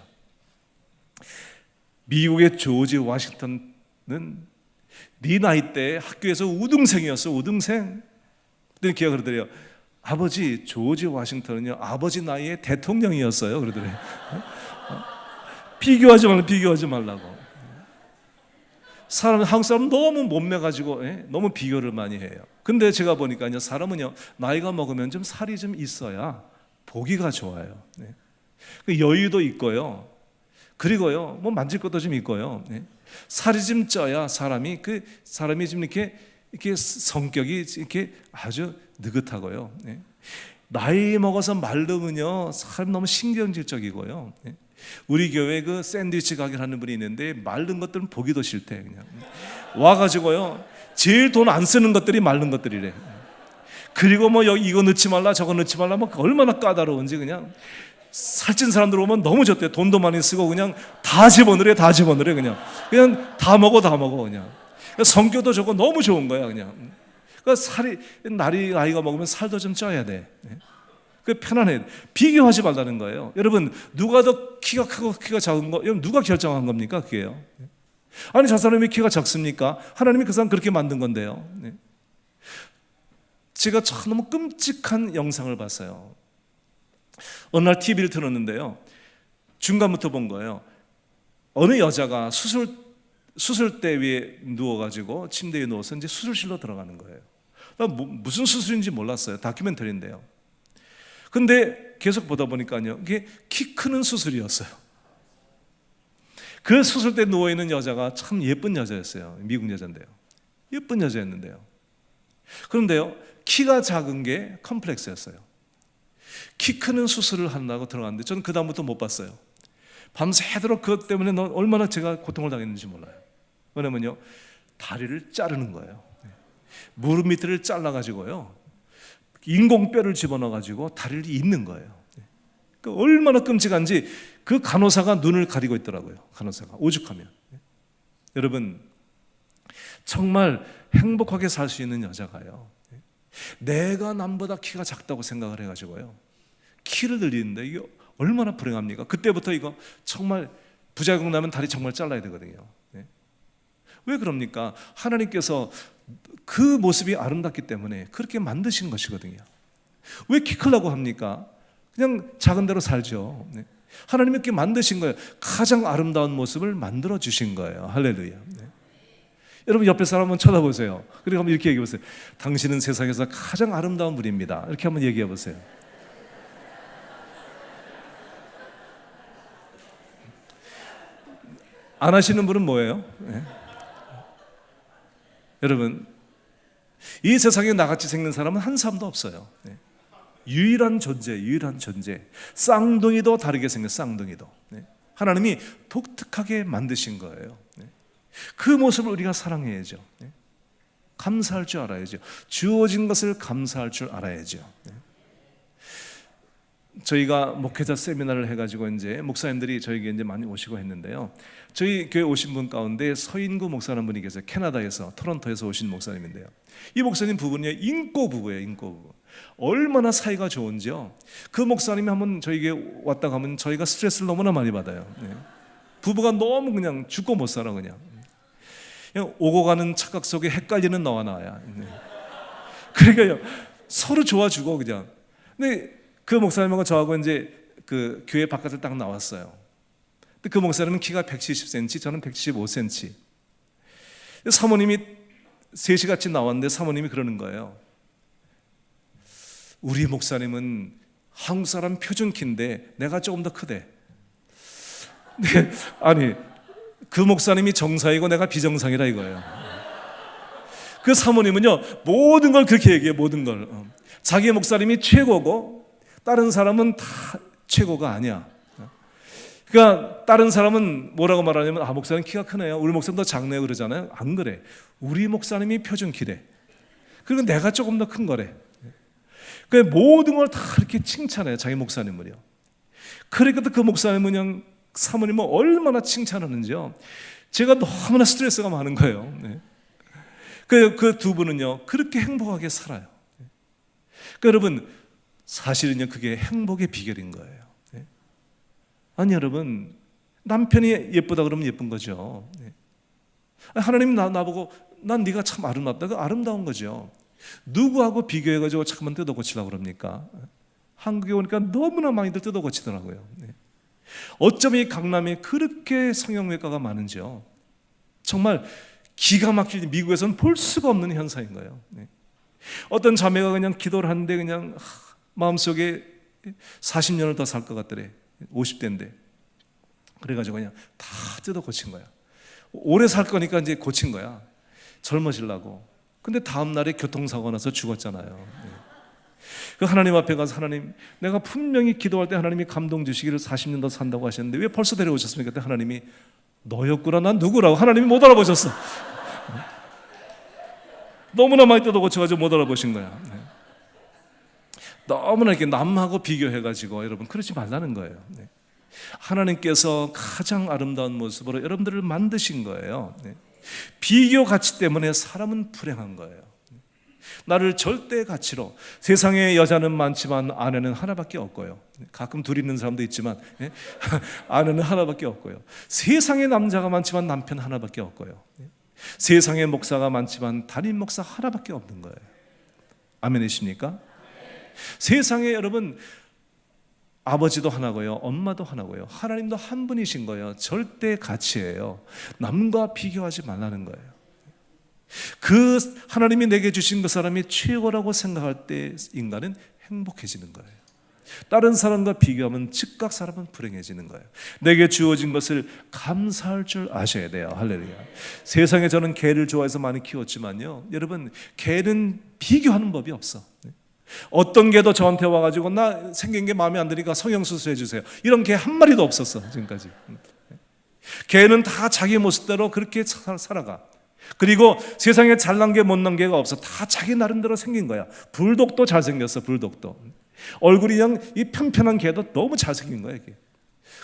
미국의 조지 워싱턴은 네 나이 때 학교에서 우등생이었어. 우등생. 그때 기억을 하더래요. 아버지, 조지 워싱턴은요, 아버지 나이에 대통령이었어요. 그러더래요. 비교하지 말라고. 한국 사람은 너무 몸매 가지고 너무 비교를 많이 해요. 근데 제가 보니까요, 사람은요, 나이가 먹으면 좀 살이 좀 있어야 보기가 좋아요. 네. 여유도 있고요. 그리고요, 뭐 만질 것도 좀 있고요. 네. 살이 좀 쪄야 사람이 좀 이렇게 성격이 이렇게 아주 느긋하고요. 네. 나이 먹어서 마르면요, 사람 너무 신경질적이고요. 네. 우리 교회 그 샌드위치 가게를 하는 분이 있는데 마른 것들은 보기도 싫대. 그냥 와가지고요, 제일 돈 안 쓰는 것들이 마른 것들이래. 그리고 뭐 여기 이거 넣지 말라 저거 넣지 말라, 뭐 얼마나 까다로운지. 그냥 살찐 사람들 오면 너무 좋대. 돈도 많이 쓰고 그냥 다 집어넣으래. 그냥 다 먹어 그냥. 성격도 좋고 너무 좋은 거야 그냥. 그러니까 나이가 먹으면 살도 좀 쪄야 돼. 그 편안해. 비교하지 말라는 거예요. 여러분, 누가 더 키가 크고 키가 작은 거, 여러분 누가 결정한 겁니까? 그게요. 아니, 저 사람이 키가 작습니까? 하나님이 그 사람 그렇게 만든 건데요. 제가 참 너무 끔찍한 영상을 봤어요. 어느 날 TV를 틀었는데요, 중간부터 본 거예요. 어느 여자가 수술대 위에 누워가지고 침대에 누워서 이제 수술실로 들어가는 거예요. 무슨 수술인지 몰랐어요. 다큐멘터리인데요. 근데 계속 보다 보니까요, 이게 키 크는 수술이었어요. 그 수술대 누워있는 여자가 참 예쁜 여자였어요. 미국 여자인데요. 예쁜 여자였는데요. 그런데요, 키가 작은 게 컴플렉스였어요. 키 크는 수술을 한다고 들어갔는데 저는 그 다음부터 못 봤어요. 밤새도록 그것 때문에 얼마나 제가 고통을 당했는지 몰라요. 왜냐면요, 다리를 자르는 거예요. 무릎 밑을 잘라가지고요, 인공뼈를 집어넣어가지고 다리를 잇는 거예요. 그러니까 얼마나 끔찍한지 그 간호사가 눈을 가리고 있더라고요. 간호사가 오죽하면. 여러분, 정말 행복하게 살 수 있는 여자가요, 내가 남보다 키가 작다고 생각을 해가지고요, 키를 늘리는데 이게 얼마나 불행합니까? 그때부터 이거 정말 부작용 나면 다리 정말 잘라야 되거든요. 왜 그럽니까? 하나님께서 그 모습이 아름답기 때문에 그렇게 만드신 것이거든요. 왜 키 크려고 합니까? 그냥 작은 대로 살죠. 하나님이 이렇게 만드신 거예요. 가장 아름다운 모습을 만들어 주신 거예요. 할렐루야. 여러분, 옆에 사람 한번 쳐다보세요. 그리고 한번 이렇게 얘기해 보세요. 당신은 세상에서 가장 아름다운 분입니다. 이렇게 한번 얘기해 보세요. 안 하시는 분은 뭐예요? 여러분, 이 세상에 나같이 생긴 사람은 한 사람도 없어요. 유일한 존재. 쌍둥이도 다르게 생겼어요. 쌍둥이도. 하나님이 독특하게 만드신 거예요. 그 모습을 우리가 사랑해야죠. 감사할 줄 알아야죠. 주어진 것을 감사할 줄 알아야죠. 저희가 목회자 세미나를 해가지고 이제 목사님들이 저에게 이제 많이 오시고 했는데요. 저희 교회 오신 분 가운데 서인구 목사라는 분이 계세요. 캐나다에서, 토론토에서 오신 목사님인데요. 이 목사님 부부는요, 인꼬 부부예요. 인꼬 부부. 얼마나 사이가 좋은지요. 그 목사님이 한번 저에게 왔다 가면 저희가 스트레스를 너무나 많이 받아요. 부부가 너무 그냥 죽고 못 살아. 그냥 오고 가는 착각 속에 헷갈리는 너와 나야. 그러니까요, 서로 좋아주고 그냥. 근데 그 목사님하고 저하고 이제 그 교회 바깥을 딱 나왔어요. 근데 그 목사님은 키가 170cm, 저는 175cm. 사모님이 셋이 같이 나왔는데 사모님이 그러는 거예요. 우리 목사님은 한국 사람 표준 키인데 내가 조금 더 크대. 네, 아니, 그 목사님이 정상이고 내가 비정상이라 이거예요. 그 사모님은요, 모든 걸 그렇게 얘기해요. 모든 걸. 자기 목사님이 최고고 다른 사람은 다 최고가 아니야. 그러니까 다른 사람은 뭐라고 말하냐면, 아, 목사님 키가 크네요, 우리 목사님 더 작네요, 그러잖아요. 안 그래. 우리 목사님이 표준 키래. 그리고 내가 조금 더 큰 거래. 그 모든 걸 다 이렇게 칭찬해요, 자기 목사님을요. 그러니까 그 목사님은 그냥 사모님은 얼마나 칭찬하는지요. 제가 너무나 스트레스가 많은 거예요. 그 두 분은요, 그렇게 행복하게 살아요. 그러니까 여러분, 사실은요, 그게 행복의 비결인 거예요. 아니, 여러분, 남편이 예쁘다 그러면 예쁜 거죠. 하나님 나보고 난 네가 참 아름답다. 그 아름다운 거죠. 누구하고 비교해가지고 잠깐만 뜯어고치려고 그럽니까? 한국에 오니까 너무나 많이들 뜯어고치더라고요. 어쩌면 이 강남에 그렇게 성형외과가 많은지요. 정말 기가 막히게 미국에서는 볼 수가 없는 현상인 거예요. 어떤 자매가 그냥 기도를 하는데 그냥 마음속에 40년을 더 살 것 같더래. 50대인데. 그래가지고 그냥 다 뜯어 고친 거야. 오래 살 거니까 이제 고친 거야. 젊어지려고. 근데 다음 날에 교통사고 나서 죽었잖아요. 그 하나님 앞에 가서, 하나님, 내가 분명히 기도할 때 하나님이 감동 주시기를 40년 더 산다고 하셨는데 왜 벌써 데려오셨습니까? 그때 하나님이 너였구나, 난 누구라고 하나님이 못 알아보셨어. 너무나 많이 뜯어 고쳐가지고 못 알아보신 거야. 너무나 이렇게 남하고 비교해가지고 여러분, 그러지 말라는 거예요. 하나님께서 가장 아름다운 모습으로 여러분들을 만드신 거예요. 비교 가치 때문에 사람은 불행한 거예요. 나를 절대 가치로, 세상에 여자는 많지만 아내는 하나밖에 없고요. 가끔 둘 있는 사람도 있지만 아내는 하나밖에 없고요. 세상에 남자가 많지만 남편 하나밖에 없고요. 세상에 목사가 많지만 담임 목사 하나밖에 없는 거예요. 아멘이십니까? 세상에 여러분, 아버지도 하나고요, 엄마도 하나고요, 하나님도 한 분이신 거예요. 절대 가치예요. 남과 비교하지 말라는 거예요. 그 하나님이 내게 주신 그 사람이 최고라고 생각할 때 인간은 행복해지는 거예요. 다른 사람과 비교하면 즉각 사람은 불행해지는 거예요. 내게 주어진 것을 감사할 줄 아셔야 돼요. 할렐루야. 세상에 저는 개를 좋아해서 많이 키웠지만요, 여러분, 개는 비교하는 법이 없어. 어떤 개도 저한테 와가지고 나 생긴 게 마음에 안 드니까 성형수술 해주세요, 이런 개 한 마리도 없었어 지금까지. 개는 다 자기 모습대로 그렇게 살아가. 그리고 세상에 잘난 게 못난 개가 없어. 다 자기 나름대로 생긴 거야. 불독도 잘생겼어. 불독도 얼굴이 그냥 이 편편한 개도 너무 잘생긴 거야. 이게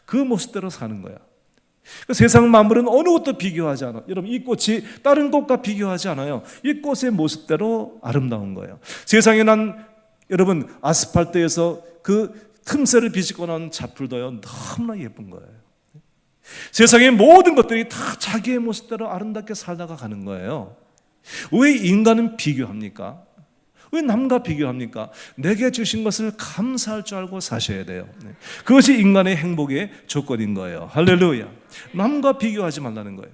그 모습대로 사는 거야. 세상 만물은 어느 것도 비교하지 않아. 여러분, 이 꽃이 다른 꽃과 비교하지 않아요. 이 꽃의 모습대로 아름다운 거예요. 세상에 난 여러분 아스팔트에서 그 틈새를 비집고 나온 잡풀도요 너무나 예쁜 거예요. 세상의 모든 것들이 다 자기의 모습대로 아름답게 살다가 가는 거예요. 왜 인간은 비교합니까? 왜 남과 비교합니까? 내게 주신 것을 감사할 줄 알고 사셔야 돼요. 그것이 인간의 행복의 조건인 거예요. 할렐루야. 남과 비교하지 말라는 거예요.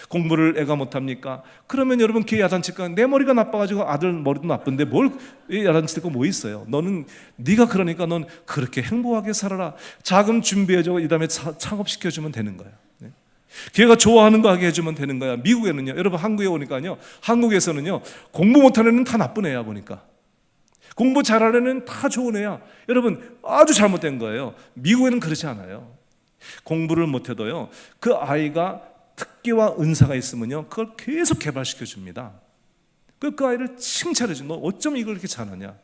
공부를 애가 못합니까? 그러면 여러분 걔 야단칠까? 내 머리가 나빠가지고 아들 머리도 나쁜데 뭘 야단칠까? 뭐 있어요? 너는 네가 그러니까 넌 그렇게 행복하게 살아라. 자금 준비해주고 이 다음에 창업시켜주면 되는 거예요. 걔가 좋아하는 거 하게 해주면 되는 거야. 미국에는요, 여러분 한국에 오니까요, 한국에서는요 공부 못하는 애는 다 나쁜 애야 보니까. 공부 잘하는 애는 다 좋은 애야. 여러분 아주 잘못된 거예요. 미국에는 그렇지 않아요. 공부를 못해도요 그 아이가 특기와 은사가 있으면요 그걸 계속 개발시켜 줍니다. 그 아이를 칭찬해 줘. 너 어쩜 이걸 이렇게 잘하냐.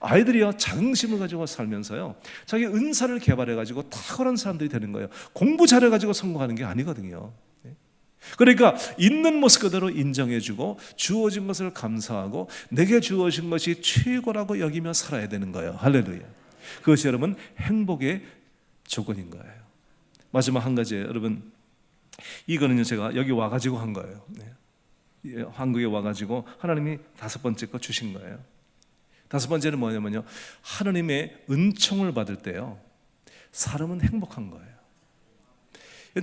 아이들이요 자긍심을 가지고 살면서요 자기 은사를 개발해 가지고 탁월한 사람들이 되는 거예요. 공부 잘해 가지고 성공하는 게 아니거든요. 그러니까 있는 모습 그대로 인정해주고 주어진 것을 감사하고 내게 주어진 것이 최고라고 여기며 살아야 되는 거예요. 할렐루야. 그것이 여러분 행복의 조건인 거예요. 마지막 한 가지예요. 여러분 이거는요 제가 여기 와가지고 한 거예요. 한국에 와가지고 하나님이 5번째 거 주신 거예요. 5번째는 뭐냐면요 하나님의 은총을 받을 때요 사람은 행복한 거예요.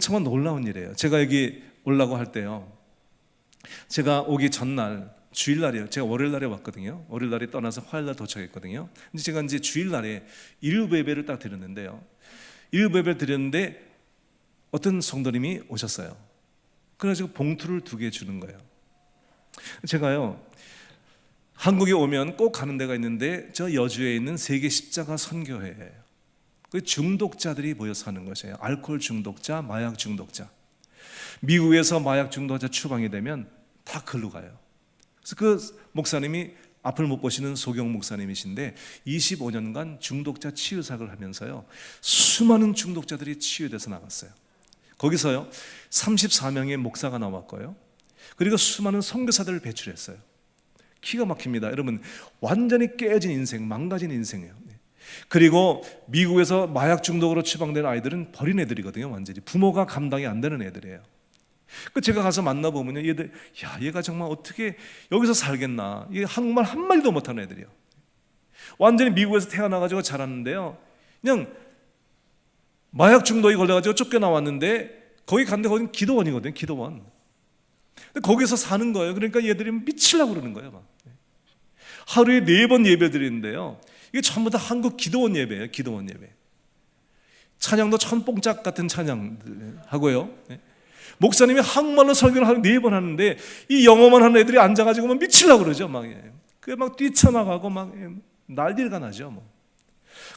정말 놀라운 일이에요. 제가 여기 오려고 할 때요 제가 오기 전날 주일날이에요. 제가 월요일날에 왔거든요. 월요일날에 떠나서 화요일날 도착했거든요. 근데 제가 이제 주일날에 일부 예배를 딱 드렸는데요 일부 예배를 드렸는데 어떤 성도님이 오셨어요. 그래가지고 봉투를 2개 주는 거예요. 제가요 한국에 오면 꼭 가는 데가 있는데 저 여주에 있는 세계 십자가 선교회예요. 그 중독자들이 모여서 하는 것이에요. 알코올 중독자, 마약 중독자. 미국에서 마약 중독자 추방이 되면 다 글로 가요. 그래서 그 목사님이 앞을 못 보시는 소경 목사님이신데 25년간 중독자 치유 사역을 하면서요 수많은 중독자들이 치유돼서 나갔어요. 거기서요 34명의 목사가 나왔고요 그리고 수많은 선교사들을 배출했어요. 기가 막힙니다. 여러분 완전히 깨진 인생, 망가진 인생이에요. 그리고 미국에서 마약 중독으로 추방된 아이들은 버린 애들이거든요. 완전히 부모가 감당이 안 되는 애들이에요. 제가 가서 만나보면요 얘들 야 얘가 정말 어떻게 여기서 살겠나. 얘 한국말 한마디도 못하는 애들이에요. 완전히 미국에서 태어나가지고 자랐는데요 그냥 마약 중독에 걸려가지고 쫓겨나왔는데 거기 갔는데 거기는 기도원이거든요. 기도원. 근데 거기서 사는 거예요. 그러니까 얘들이 미치려고 그러는 거예요. 막. 하루에 4번 예배 드리는데요 이게 전부 다 한국 기도원 예배예요. 기도원 예배. 찬양도 천뽕짝 같은 찬양 하고요 목사님이 한국말로 설교를 하루 4번 하는데 이 영어만 하는 애들이 앉아가지고 막 미치려고 그러죠. 그게 막 뛰쳐나가고 막 난리가 나죠.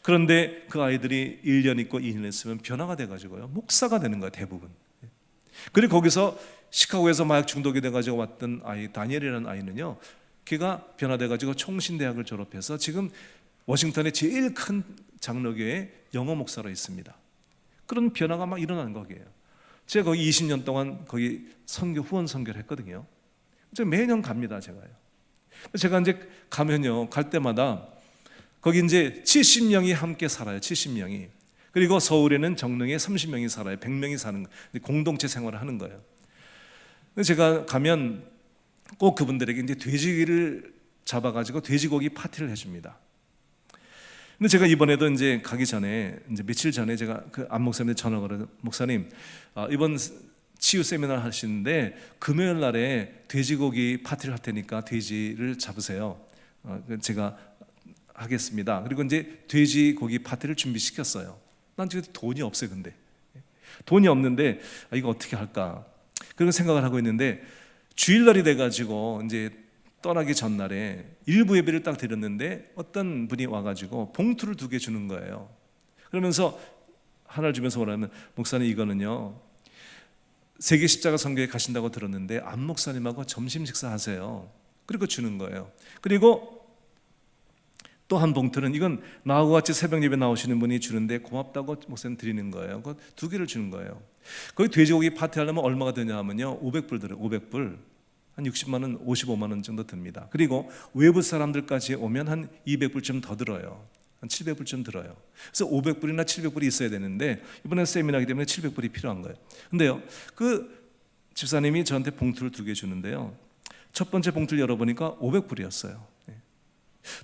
그런데 그 아이들이 1년 있고 2년 있으면 변화가 돼가지고요 목사가 되는 거예요. 대부분. 그리고 거기서 시카고에서 마약 중독이 돼가지고 왔던 아이 다니엘이라는 아이는요 걔가 변화돼가지고 총신대학을 졸업해서 지금 워싱턴의 제일 큰 장로교회 영어 목사로 있습니다. 그런 변화가 막 일어나는 거예요. 제가 거기 20년 동안 거기 선교 후원 선교를 했거든요. 제가 매년 갑니다. 제가 이제 가면요 갈 때마다 거기 이제 70명이 함께 살아요. 70명이. 그리고 서울에는 정릉에 30명이 살아요. 100명이 사는 공동체 생활을 하는 거예요. 제가 가면 꼭 그분들에게 이제 돼지를 잡아가지고 돼지고기 파티를 해줍니다. 근데 제가 이번에도 이제 가기 전에 이제 며칠 전에 제가 그 안 목사님한테 전화가 걸어서 목사님 이번 치유 세미나를 하시는데 금요일 날에 돼지고기 파티를 할 테니까 돼지를 잡으세요. 제가 하겠습니다. 그리고 이제 돼지고기 파티를 준비시켰어요. 난 지금 돈이 없어요. 근데 돈이 없는데 이거 어떻게 할까 그런 생각을 하고 있는데 주일날이 돼가지고 이제 떠나기 전날에 일부 예배를 딱 드렸는데 어떤 분이 와가지고 봉투를 2개 주는 거예요. 그러면서 하나를 주면서 뭐라면 목사님 이거는요 세계 십자가 선교에 가신다고 들었는데 안 목사님하고 점심 식사하세요. 그리고 주는 거예요. 그리고 또 한 봉투는 이건 나하고 같이 새벽 예배 나오시는 분이 주는데 고맙다고 목사님 드리는 거예요. 그 2개를 주는 거예요. 거기 돼지고기 파티 하려면 얼마가 드냐 하면요, 500불 들어요. 500불. 한 60만 원, 55만 원 정도 듭니다. 그리고 외부 사람들까지 오면 한 200불쯤 더 들어요. 한 700불쯤 들어요. 그래서 500불이나 700불이 있어야 되는데 이번에 세미나이기 때문에 700불이 필요한 거예요. 근데요, 그 집사님이 저한테 봉투를 2개 주는데요, 첫 번째 봉투를 열어보니까 500불이었어요.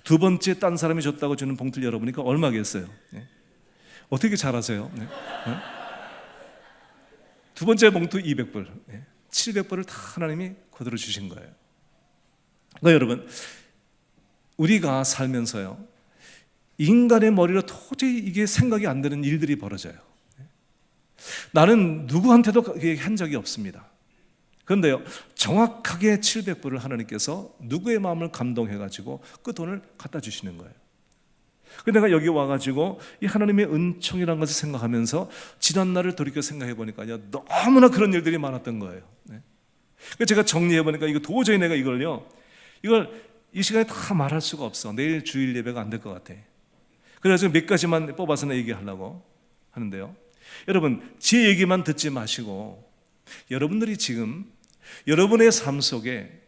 두 번째 딴 사람이 줬다고 주는 봉투를 열어보니까 얼마겠어요? 어떻게 잘 아세요? 두 번째 봉투 200불, 700불을 다 하나님이 거들어 주신 거예요. 그러니까 여러분, 우리가 살면서요, 인간의 머리로 도저히 이게 생각이 안 되는 일들이 벌어져요. 나는 누구한테도 그렇게 한 적이 없습니다. 그런데요, 정확하게 700불을 하나님께서 누구의 마음을 감동해가지고 그 돈을 갖다 주시는 거예요. 근데 내가 여기 와가지고 이 하나님의 은총이라는 것을 생각하면서 지난 날을 돌이켜 생각해 보니까요, 너무나 그런 일들이 많았던 거예요. 그래서 제가 정리해 보니까 이거 도저히 내가 이걸 이 시간에 다 말할 수가 없어. 내일 주일 예배가 안 될 것 같아. 그래서 몇 가지만 뽑아서 얘기하려고 하는데요, 여러분, 제 얘기만 듣지 마시고 여러분들이 지금 여러분의 삶 속에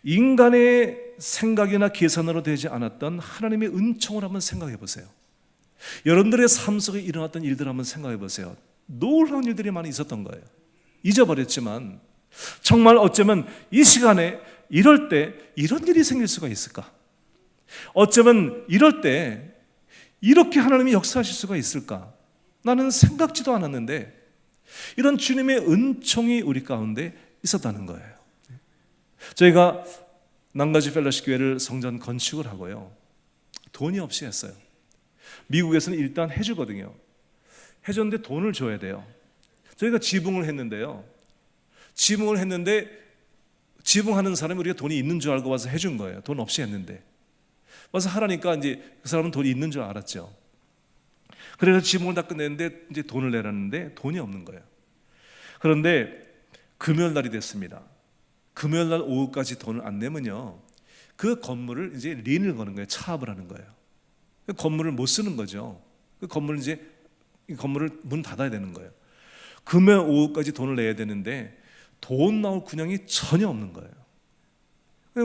인간의 생각이나 계산으로 되지 않았던 하나님의 은총을 한번 생각해 보세요. 여러분들의 삶 속에 일어났던 일들을 한번 생각해 보세요. 놀라운 일들이 많이 있었던 거예요. 잊어버렸지만 정말 어쩌면 이 시간에 이럴 때 이런 일이 생길 수가 있을까? 어쩌면 이럴 때 이렇게 하나님이 역사하실 수가 있을까? 나는 생각지도 않았는데 이런 주님의 은총이 우리 가운데 있었다는 거예요. 저희가 낭가지 펠로십 교회를 성전 건축을 하고요, 돈이 없이 했어요. 미국에서는 일단 해주거든요. 해줬는데 돈을 줘야 돼요. 저희가 지붕을 했는데요, 지붕하는 사람이 우리가 돈이 있는 줄 알고 와서 해준 거예요. 돈 없이 했는데 와서 하라니까 이제 그 사람은 돈이 있는 줄 알았죠. 그래서 지붕을 다 끝냈는데 이제 돈을 내라는데 돈이 없는 거예요. 그런데 금요일 날이 됐습니다. 금요일 날 오후까지 돈을 안 내면요, 그 건물을 이제 린을 거는 거예요. 차압을 하는 거예요. 그 건물을 못 쓰는 거죠. 그 건물을 이제 이 건물을 문 닫아야 되는 거예요. 금요일 오후까지 돈을 내야 되는데 돈 나올 군형이 전혀 없는 거예요.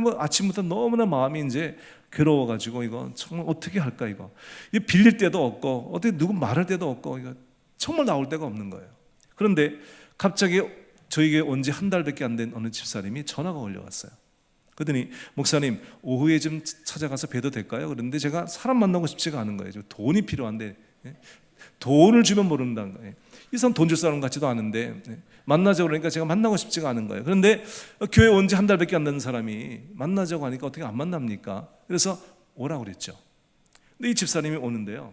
뭐 아침부터 너무나 마음이 이제 괴로워가지고 이거 정말 어떻게 할까, 이거 빌릴 데도 없고 어떻게 누구 말할 데도 없고 이거 정말 나올 데가 없는 거예요. 그런데 갑자기 저에게 온 지 한 달밖에 안 된 어느 집사님이 전화가 올려왔어요. 그러더니 목사님 오후에 좀 찾아가서 뵈도 될까요? 그런데 제가 사람 만나고 싶지가 않은 거예요. 돈이 필요한데 돈을 주면 모른다는 거예요. 이 사람 돈 줄 사람 같지도 않은데 만나자고 그러니까 제가 만나고 싶지가 않은 거예요. 그런데 교회 온 지 한 달밖에 안 된 사람이 만나자고 하니까 어떻게 안 만납니까? 그래서 오라고 그랬죠. 근데 이 집사님이 오는데요,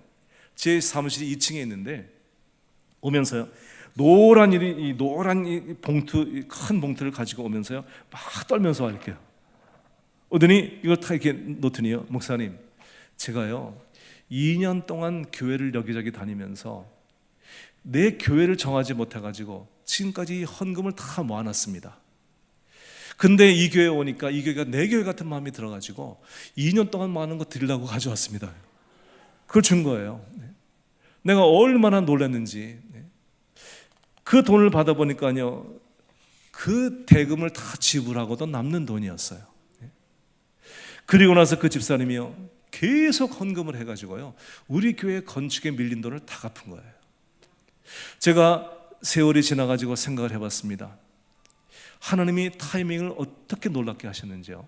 제 사무실이 2층에 있는데 오면서요, 노란 봉투, 큰 봉투를 가지고 오면서요, 막 떨면서 와 이렇게 오더니 이걸 다 이렇게 놓더니요, 목사님, 제가요 2년 동안 교회를 여기저기 다니면서 내 교회를 정하지 못해가지고 지금까지 헌금을 다 모아놨습니다. 근데 이 교회에 오니까 이 교회가 내 교회 같은 마음이 들어가지고 2년 동안 모아놓은 거 드리려고 가져왔습니다. 그걸 준 거예요. 내가 얼마나 놀랐는지. 그 돈을 받아보니까요, 그 대금을 다 지불하고도 남는 돈이었어요. 그리고 나서 그 집사님이요, 계속 헌금을 해가지고요, 우리 교회 건축에 밀린 돈을 다 갚은 거예요. 제가 세월이 지나가지고 생각을 해봤습니다. 하나님이 타이밍을 어떻게 놀랍게 하셨는지요.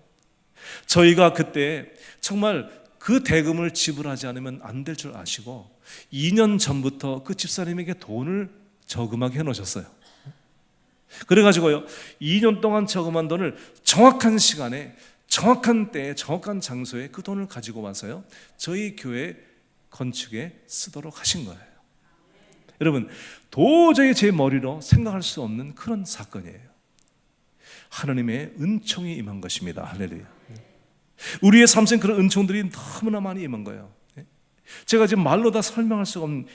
저희가 그때 정말 그 대금을 지불하지 않으면 안 될 줄 아시고 2년 전부터 그 집사님에게 돈을 저금하게 해놓으셨어요. 그래가지고요, 2년 동안 저금한 돈을 정확한 시간에, 정확한 때에, 정확한 장소에 그 돈을 가지고 와서요, 저희 교회 건축에 쓰도록 하신 거예요. 여러분, 도저히 제 머리로 생각할 수 없는 그런 사건이에요. 하나님의 은총이 임한 것입니다. 할렐루야. 우리의 삶 속에 그런 은총들이 너무나 많이 임한 거예요. 제가 지금 말로 다 설명할 수가 없는,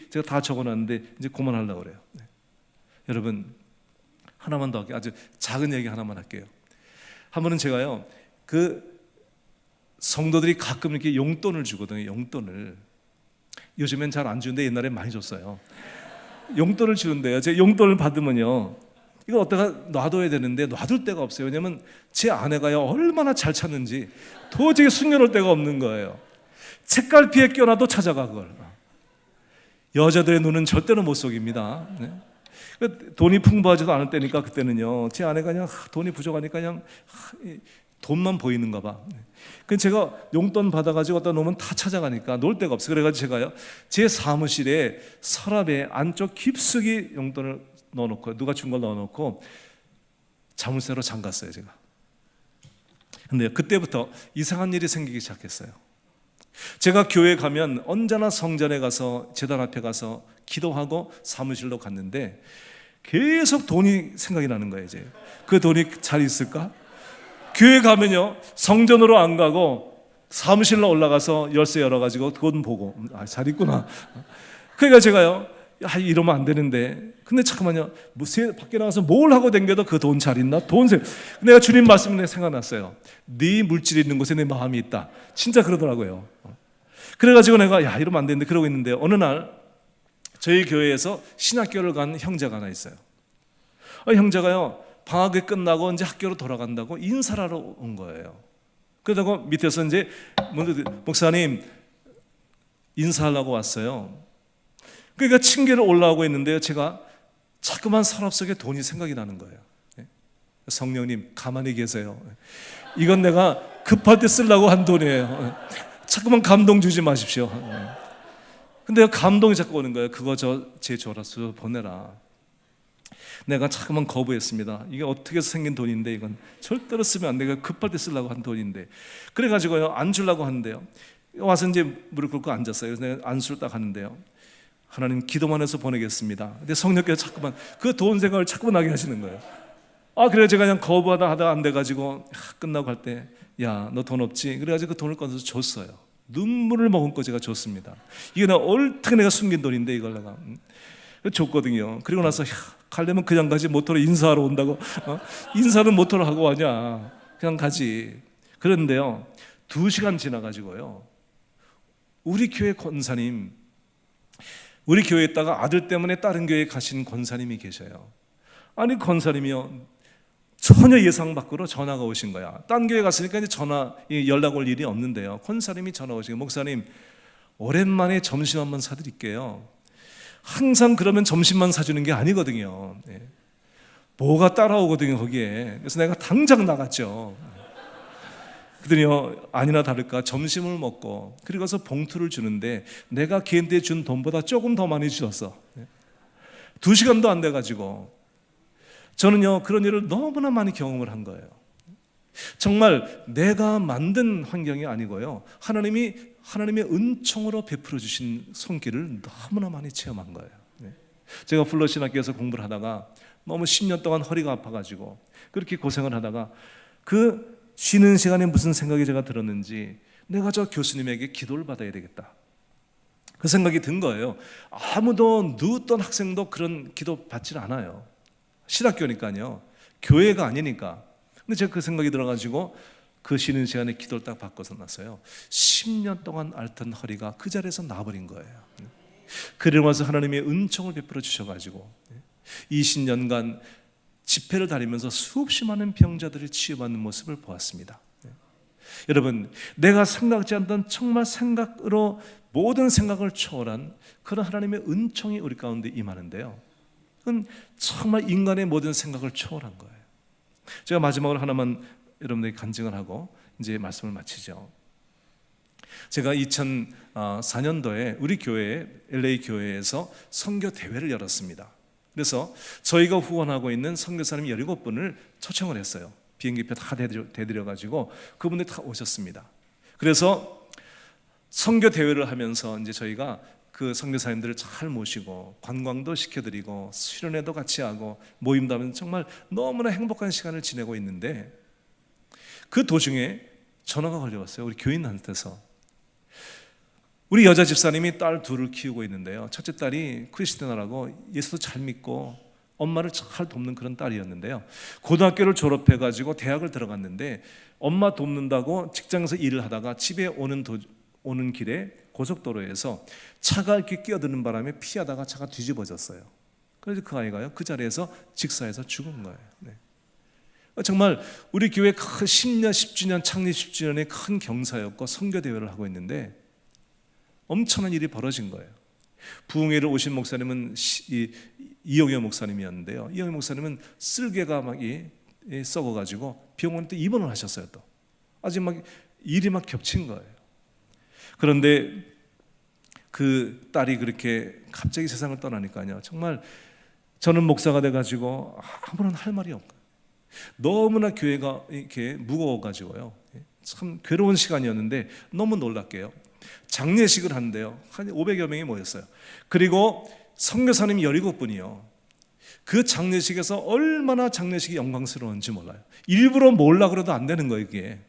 제가 다 적어놨는데 이제 그만하려고 그래요. 여러분, 하나만 더 할게요. 아주 작은 얘기 하나만 할게요. 한 번은 제가요, 그 성도들이 가끔 이렇게 용돈을 주거든요. 용돈을. 요즘엔 잘 안 주는데 옛날에 많이 줬어요. 용돈을 주는데요. 제 용돈을 받으면요, 이거 어디다가 놔둬야 되는데 놔둘 데가 없어요. 왜냐면 제 아내가요, 얼마나 잘 찾는지 도저히 숨겨놓을 데가 없는 거예요. 책갈피에 껴놔도 찾아가 그걸. 여자들의 눈은 절대로 못 속입니다. 네. 돈이 풍부하지도 않을 때니까 그때는요, 제 아내가 그냥 돈이 부족하니까 그냥 돈만 보이는가 봐. 그래서 제가 용돈 받아가지고 갖다 놓으면 다 찾아가니까 놀 데가 없어요. 그래가지고 제가요, 제 사무실에 서랍에 안쪽 깊숙이 용돈을 넣어놓고, 누가 준 걸 넣어놓고 자물쇠로 잠갔어요 제가. 근데 그때부터 이상한 일이 생기기 시작했어요. 제가 교회 가면 언제나 성전에 가서 제단 앞에 가서 기도하고 사무실로 갔는데 계속 돈이 생각이 나는 거예요. 이제 그 돈이 잘 있을까? 교회 가면요, 성전으로 안 가고 사무실로 올라가서 열쇠 열어가지고 돈 보고, 잘 있구나. 그러니까 제가요, 이러면 안 되는데, 근데 잠깐만요, 밖에 나가서 뭘 하고 댕겨도 그 돈 잘 있나? 내가 주님 말씀이 생각났어요. 네 물질이 있는 곳에 내 마음이 있다. 진짜 그러더라고요. 그래가지고 내가 이러면 안 되는데 그러고 있는데, 어느 날 저희 교회에서 신학교를 간 형제가 하나 있어요. 형제가요, 방학이 끝나고 이제 학교로 돌아간다고 인사를 하러 온 거예요. 그러다가 밑에서 이제 목사님 인사하려고 왔어요. 그러니까 층계를 올라오고 있는데요, 제가 자꾸만 서랍 속에 돈이 생각이 나는 거예요. 성령님 가만히 계세요. 이건 내가 급할 때 쓰려고 한 돈이에요. 자꾸만 감동 주지 마십시오. 근데 감동이 자꾸 오는 거예요. 그거 제 줘라서 보내라. 내가 자꾸만 거부했습니다. 이게 어떻게 해서 생긴 돈인데 이건 절대로 쓰면 안 돼. 급할 때 쓰려고 한 돈인데. 그래가지고요, 안 주려고 하는데요, 와서 이제 무릎 꿇고 앉았어요. 그래서 내가 안수를 딱 하는데요, 하나님 기도만 해서 보내겠습니다. 근데 성령께서 자꾸만 그 돈 생각을 자꾸 나게 하시는 거예요. 그래 제가 그냥 거부하다 안 돼가지고 끝나고 갈 때, 야, 너 돈 없지? 그래가지고 그 돈을 꺼내서 줬어요. 눈물을 머금고 제가 줬습니다. 이게 어떻게 내가 숨긴 돈인데 이걸 내가 줬거든요. 그리고 나서 가려면 그냥 가지, 모토로 인사하러 온다고. 인사는 모토로 하고 가냐, 그냥 가지. 그런데요, 2시간 지나가지고요, 우리 교회 권사님, 우리 교회에 있다가 아들 때문에 다른 교회에 가신 권사님이 계셔요. 아니 권사님이요, 전혀 예상 밖으로 전화가 오신 거야. 딴 교회 갔으니까 이제 연락 올 일이 없는데요, 권사님이 전화 오신 거예요. 목사님 오랜만에 점심 한번 사드릴게요. 항상 그러면 점심만 사주는 게 아니거든요. 뭐가 따라오거든요 거기에. 그래서 내가 당장 나갔죠. 그랬더니요, 아니나 다를까 점심을 먹고 그리고서 봉투를 주는데 내가 걔한테 준 돈보다 조금 더 많이 주셨어. 2시간도 안 돼가지고. 저는요, 그런 일을 너무나 많이 경험을 한 거예요. 정말 내가 만든 환경이 아니고요, 하나님의 은총으로 베풀어 주신 손길을 너무나 많이 체험한 거예요. 제가 플러신학교에서 공부를 하다가 너무 10년 동안 허리가 아파가지고 그렇게 고생을 하다가 그 쉬는 시간에 무슨 생각이 제가 들었는지, 내가 저 교수님에게 기도를 받아야 되겠다, 그 생각이 든 거예요. 아무도 누웠던 학생도 그런 기도 받질 않아요. 신학교니까요, 교회가 아니니까. 근데 제가 그 생각이 들어가지고 그 쉬는 시간에 기도를 딱 바꿔서 놨어요. 10년 동안 앓던 허리가 그 자리에서 나아버린 거예요. 그러면서 하나님의 은총을 베풀어 주셔가지고 20년간 집회를 다니면서 수없이 많은 병자들을 치유받는 모습을 보았습니다. 여러분, 내가 생각지 않던 정말 생각으로 모든 생각을 초월한 그런 하나님의 은총이 우리 가운데 임하는데요, 그건 정말 인간의 모든 생각을 초월한 거예요. 제가 마지막으로 하나만 여러분들에게 간증을 하고 이제 말씀을 마치죠. 제가 2004년도에 우리 교회, LA 교회에서 선교 대회를 열었습니다. 그래서 저희가 후원하고 있는 선교사님 17분을 초청을 했어요. 비행기표 다 대드려가지고 그분들 다 오셨습니다. 그래서 선교 대회를 하면서 이제 저희가 그 선교사님들을 잘 모시고 관광도 시켜드리고 수련회도 같이 하고 모임도 하면서 정말 너무나 행복한 시간을 지내고 있는데, 그 도중에 전화가 걸려왔어요. 우리 교인한테서. 우리 여자 집사님이 딸 둘을 키우고 있는데요, 첫째 딸이 크리스티나라고 예수도 잘 믿고 엄마를 잘 돕는 그런 딸이었는데요. 고등학교를 졸업해가지고 대학을 들어갔는데 엄마 돕는다고 직장에서 일을 하다가 집에 오는 길에 고속도로에서 차가 이렇게 끼어드는 바람에 피하다가 차가 뒤집어졌어요. 그래서 그 아이가요, 그 자리에서 직사해서 죽은 거예요. 네. 정말 우리 교회 큰 10년, 10주년, 창립 10주년의 큰 경사였고 선교대회를 하고 있는데 엄청난 일이 벌어진 거예요. 부흥회를 오신 목사님은 이영효 목사님이었는데요. 이영효 목사님은 쓸개가 막 썩어가지고 병원에 또 입원을 하셨어요. 또 아직 막 일이 막 겹친 거예요. 그런데 그 딸이 그렇게 갑자기 세상을 떠나니까요, 정말 저는 목사가 돼가지고 아무런 할 말이 없고 너무나 교회가 이렇게 무거워가지고요, 참 괴로운 시간이었는데 너무 놀랍게요, 장례식을 하는데요, 한 500여 명이 모였어요. 그리고 선교사님이 17분이요. 그 장례식에서 얼마나 장례식이 영광스러운지 몰라요. 일부러 몰라 그래도 안 되는 거예요, 이게.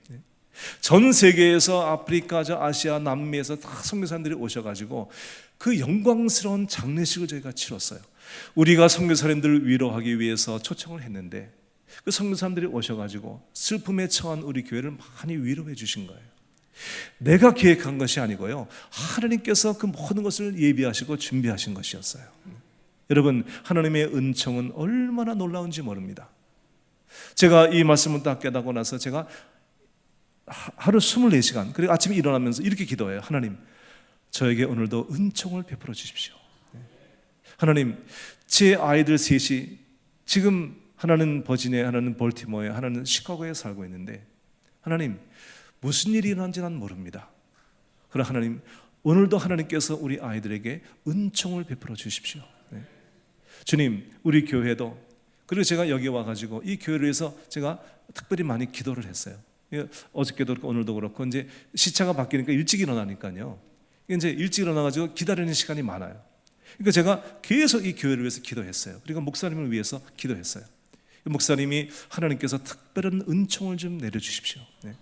전 세계에서 아프리카, 아시아, 남미에서 다 선교사님들이 오셔가지고 그 영광스러운 장례식을 저희가 치렀어요. 우리가 선교사님들을 위로하기 위해서 초청을 했는데 그 선교사님들이 오셔가지고 슬픔에 처한 우리 교회를 많이 위로해 주신 거예요. 내가 계획한 것이 아니고요, 하나님께서 그 모든 것을 예비하시고 준비하신 것이었어요. 여러분, 하나님의 은총은 얼마나 놀라운지 모릅니다. 제가 이 말씀을 딱 깨닫고 나서 제가 하루 24시간, 그리고 아침에 일어나면서 이렇게 기도해요. 하나님, 저에게 오늘도 은총을 베풀어 주십시오. 하나님, 제 아이들 셋이 지금 하나는 버지니아에, 하나는 볼티모어에, 하나는 시카고에 살고 있는데 하나님, 무슨 일이 일어난지 난 모릅니다. 그러나 하나님, 오늘도 하나님께서 우리 아이들에게 은총을 베풀어 주십시오. 네. 주님, 우리 교회도, 그리고 제가 여기 와가지고 이 교회를 위해서 제가 특별히 많이 기도를 했어요. 어저께도 그렇고 오늘도 그렇고 이제 시차가 바뀌니까 일찍 일어나니까요, 이제 일찍 일어나가지고 기다리는 시간이 많아요. 그러니까 제가 계속 이 교회를 위해서 기도했어요. 그리고 목사님을 위해서 기도했어요. 목사님이 하나님께서 특별한 은총을 좀 내려주십시오. 네.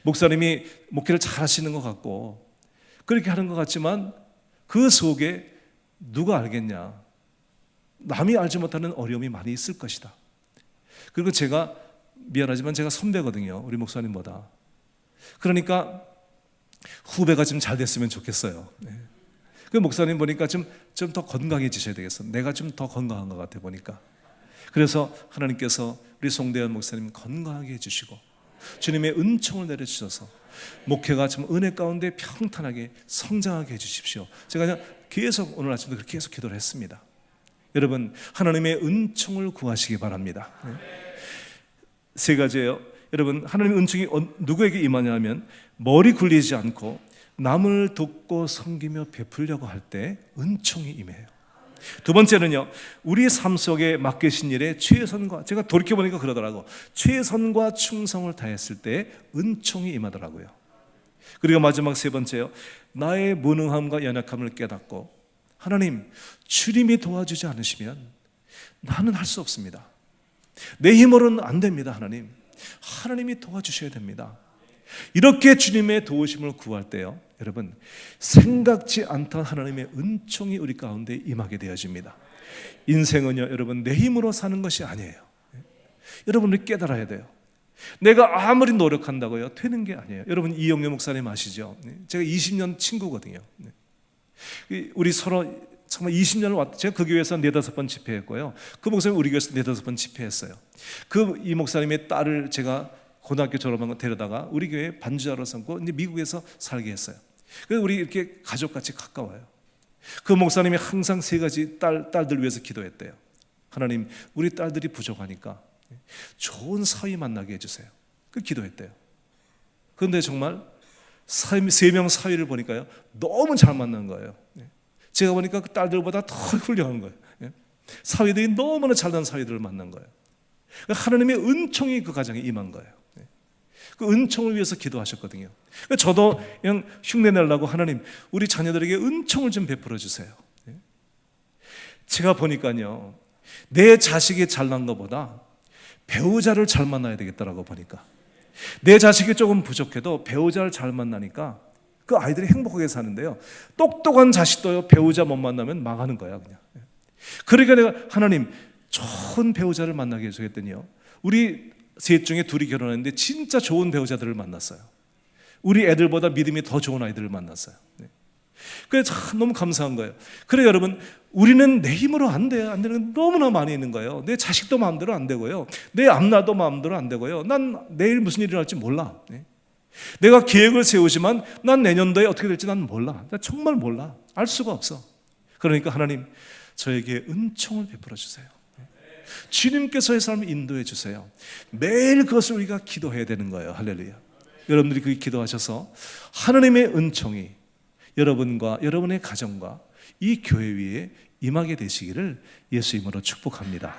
목사님이 목회를 잘 하시는 것 같고 그렇게 하는 것 같지만 그 속에 누가 알겠냐, 남이 알지 못하는 어려움이 많이 있을 것이다. 그리고 제가 미안하지만 제가 선배거든요, 우리 목사님보다. 그러니까 후배가 좀 잘 됐으면 좋겠어요. 네. 그 목사님 보니까 좀 더 건강해지셔야 되겠어. 내가 좀 더 건강한 것 같아 보니까. 그래서 하나님께서 우리 송대현 목사님 건강하게 해주시고 주님의 은총을 내려주셔서 목회가 좀 은혜 가운데 평탄하게 성장하게 해주십시오. 제가 그냥 계속 오늘 아침도 그렇게 계속 기도를 했습니다. 여러분, 하나님의 은총을 구하시기 바랍니다. 세 가지예요. 여러분, 하나님의 은총이 누구에게 임하냐면 머리 굴리지 않고 남을 돕고 섬기며 베풀려고 할 때 은총이 임해요. 두 번째는요, 우리의 삶 속에 맡기신 일에 최선과, 제가 돌이켜보니까 그러더라고, 최선과 충성을 다했을 때 은총이 임하더라고요. 그리고 마지막 세 번째요, 나의 무능함과 연약함을 깨닫고 하나님, 주님이 도와주지 않으시면 나는 할 수 없습니다. 내 힘으로는 안 됩니다. 하나님이 도와주셔야 됩니다. 이렇게 주님의 도우심을 구할 때요, 여러분, 생각지 않던 하나님의 은총이 우리 가운데 임하게 되어집니다. 인생은요, 여러분, 내 힘으로 사는 것이 아니에요. 여러분이 깨달아야 돼요. 내가 아무리 노력한다고요 되는 게 아니에요. 여러분, 이영료 목사님 아시죠? 제가 20년 친구거든요. 우리 서로 정말 20년을 왔, 제가 그 교회에서 4-5번 집회했고요, 그 목사님 우리 교회에서 4-5번 집회했어요. 이 목사님의 딸을 제가 고등학교 졸업한 거 데려다가 우리 교회 반주자로 삼고 이제 미국에서 살게 했어요. 그래서 우리 이렇게 가족같이 가까워요. 그 목사님이 항상 3가지 딸들 위해서 기도했대요. 하나님, 우리 딸들이 부족하니까 좋은 사위 만나게 해주세요. 그 기도했대요. 그런데 정말 3명 사위를 보니까요, 너무 잘 만난 거예요. 제가 보니까 그 딸들보다 더 훌륭한 거예요. 사위들이 너무나 잘난 사위들을 만난 거예요. 하나님의 은총이 그 가정에 임한 거예요. 그 은총을 위해서 기도하셨거든요. 저도 그냥 흉내 내려고, 하나님, 우리 자녀들에게 은총을 좀 베풀어 주세요. 제가 보니까요, 내 자식이 잘난 것보다 배우자를 잘 만나야 되겠더라고. 보니까 내 자식이 조금 부족해도 배우자를 잘 만나니까 그 아이들이 행복하게 사는데요, 똑똑한 자식도요, 배우자 못 만나면 망하는 거야 그냥. 그러니까 내가, 하나님, 좋은 배우자를 만나게 해주겠더니요, 우리 셋 중에 둘이 결혼했는데 진짜 좋은 배우자들을 만났어요. 우리 애들보다 믿음이 더 좋은 아이들을 만났어요. 그래서 참 너무 감사한 거예요. 그래 여러분, 우리는 내 힘으로 안 돼요. 안 되는 게 너무나 많이 있는 거예요. 내 자식도 마음대로 안 되고요, 내 앞날도 마음대로 안 되고요, 난 내일 무슨 일이 일어날지 몰라. 내가 계획을 세우지만 난 내년도에 어떻게 될지 난 몰라. 난 정말 몰라. 알 수가 없어. 그러니까 하나님, 저에게 은총을 베풀어 주세요. 주님께서의 삶을 인도해 주세요. 매일 그것을 우리가 기도해야 되는 거예요. 할렐루야. 여러분들이 그렇게 기도하셔서 하나님의 은총이 여러분과 여러분의 가정과 이 교회 위에 임하게 되시기를 예수 이름으로 축복합니다.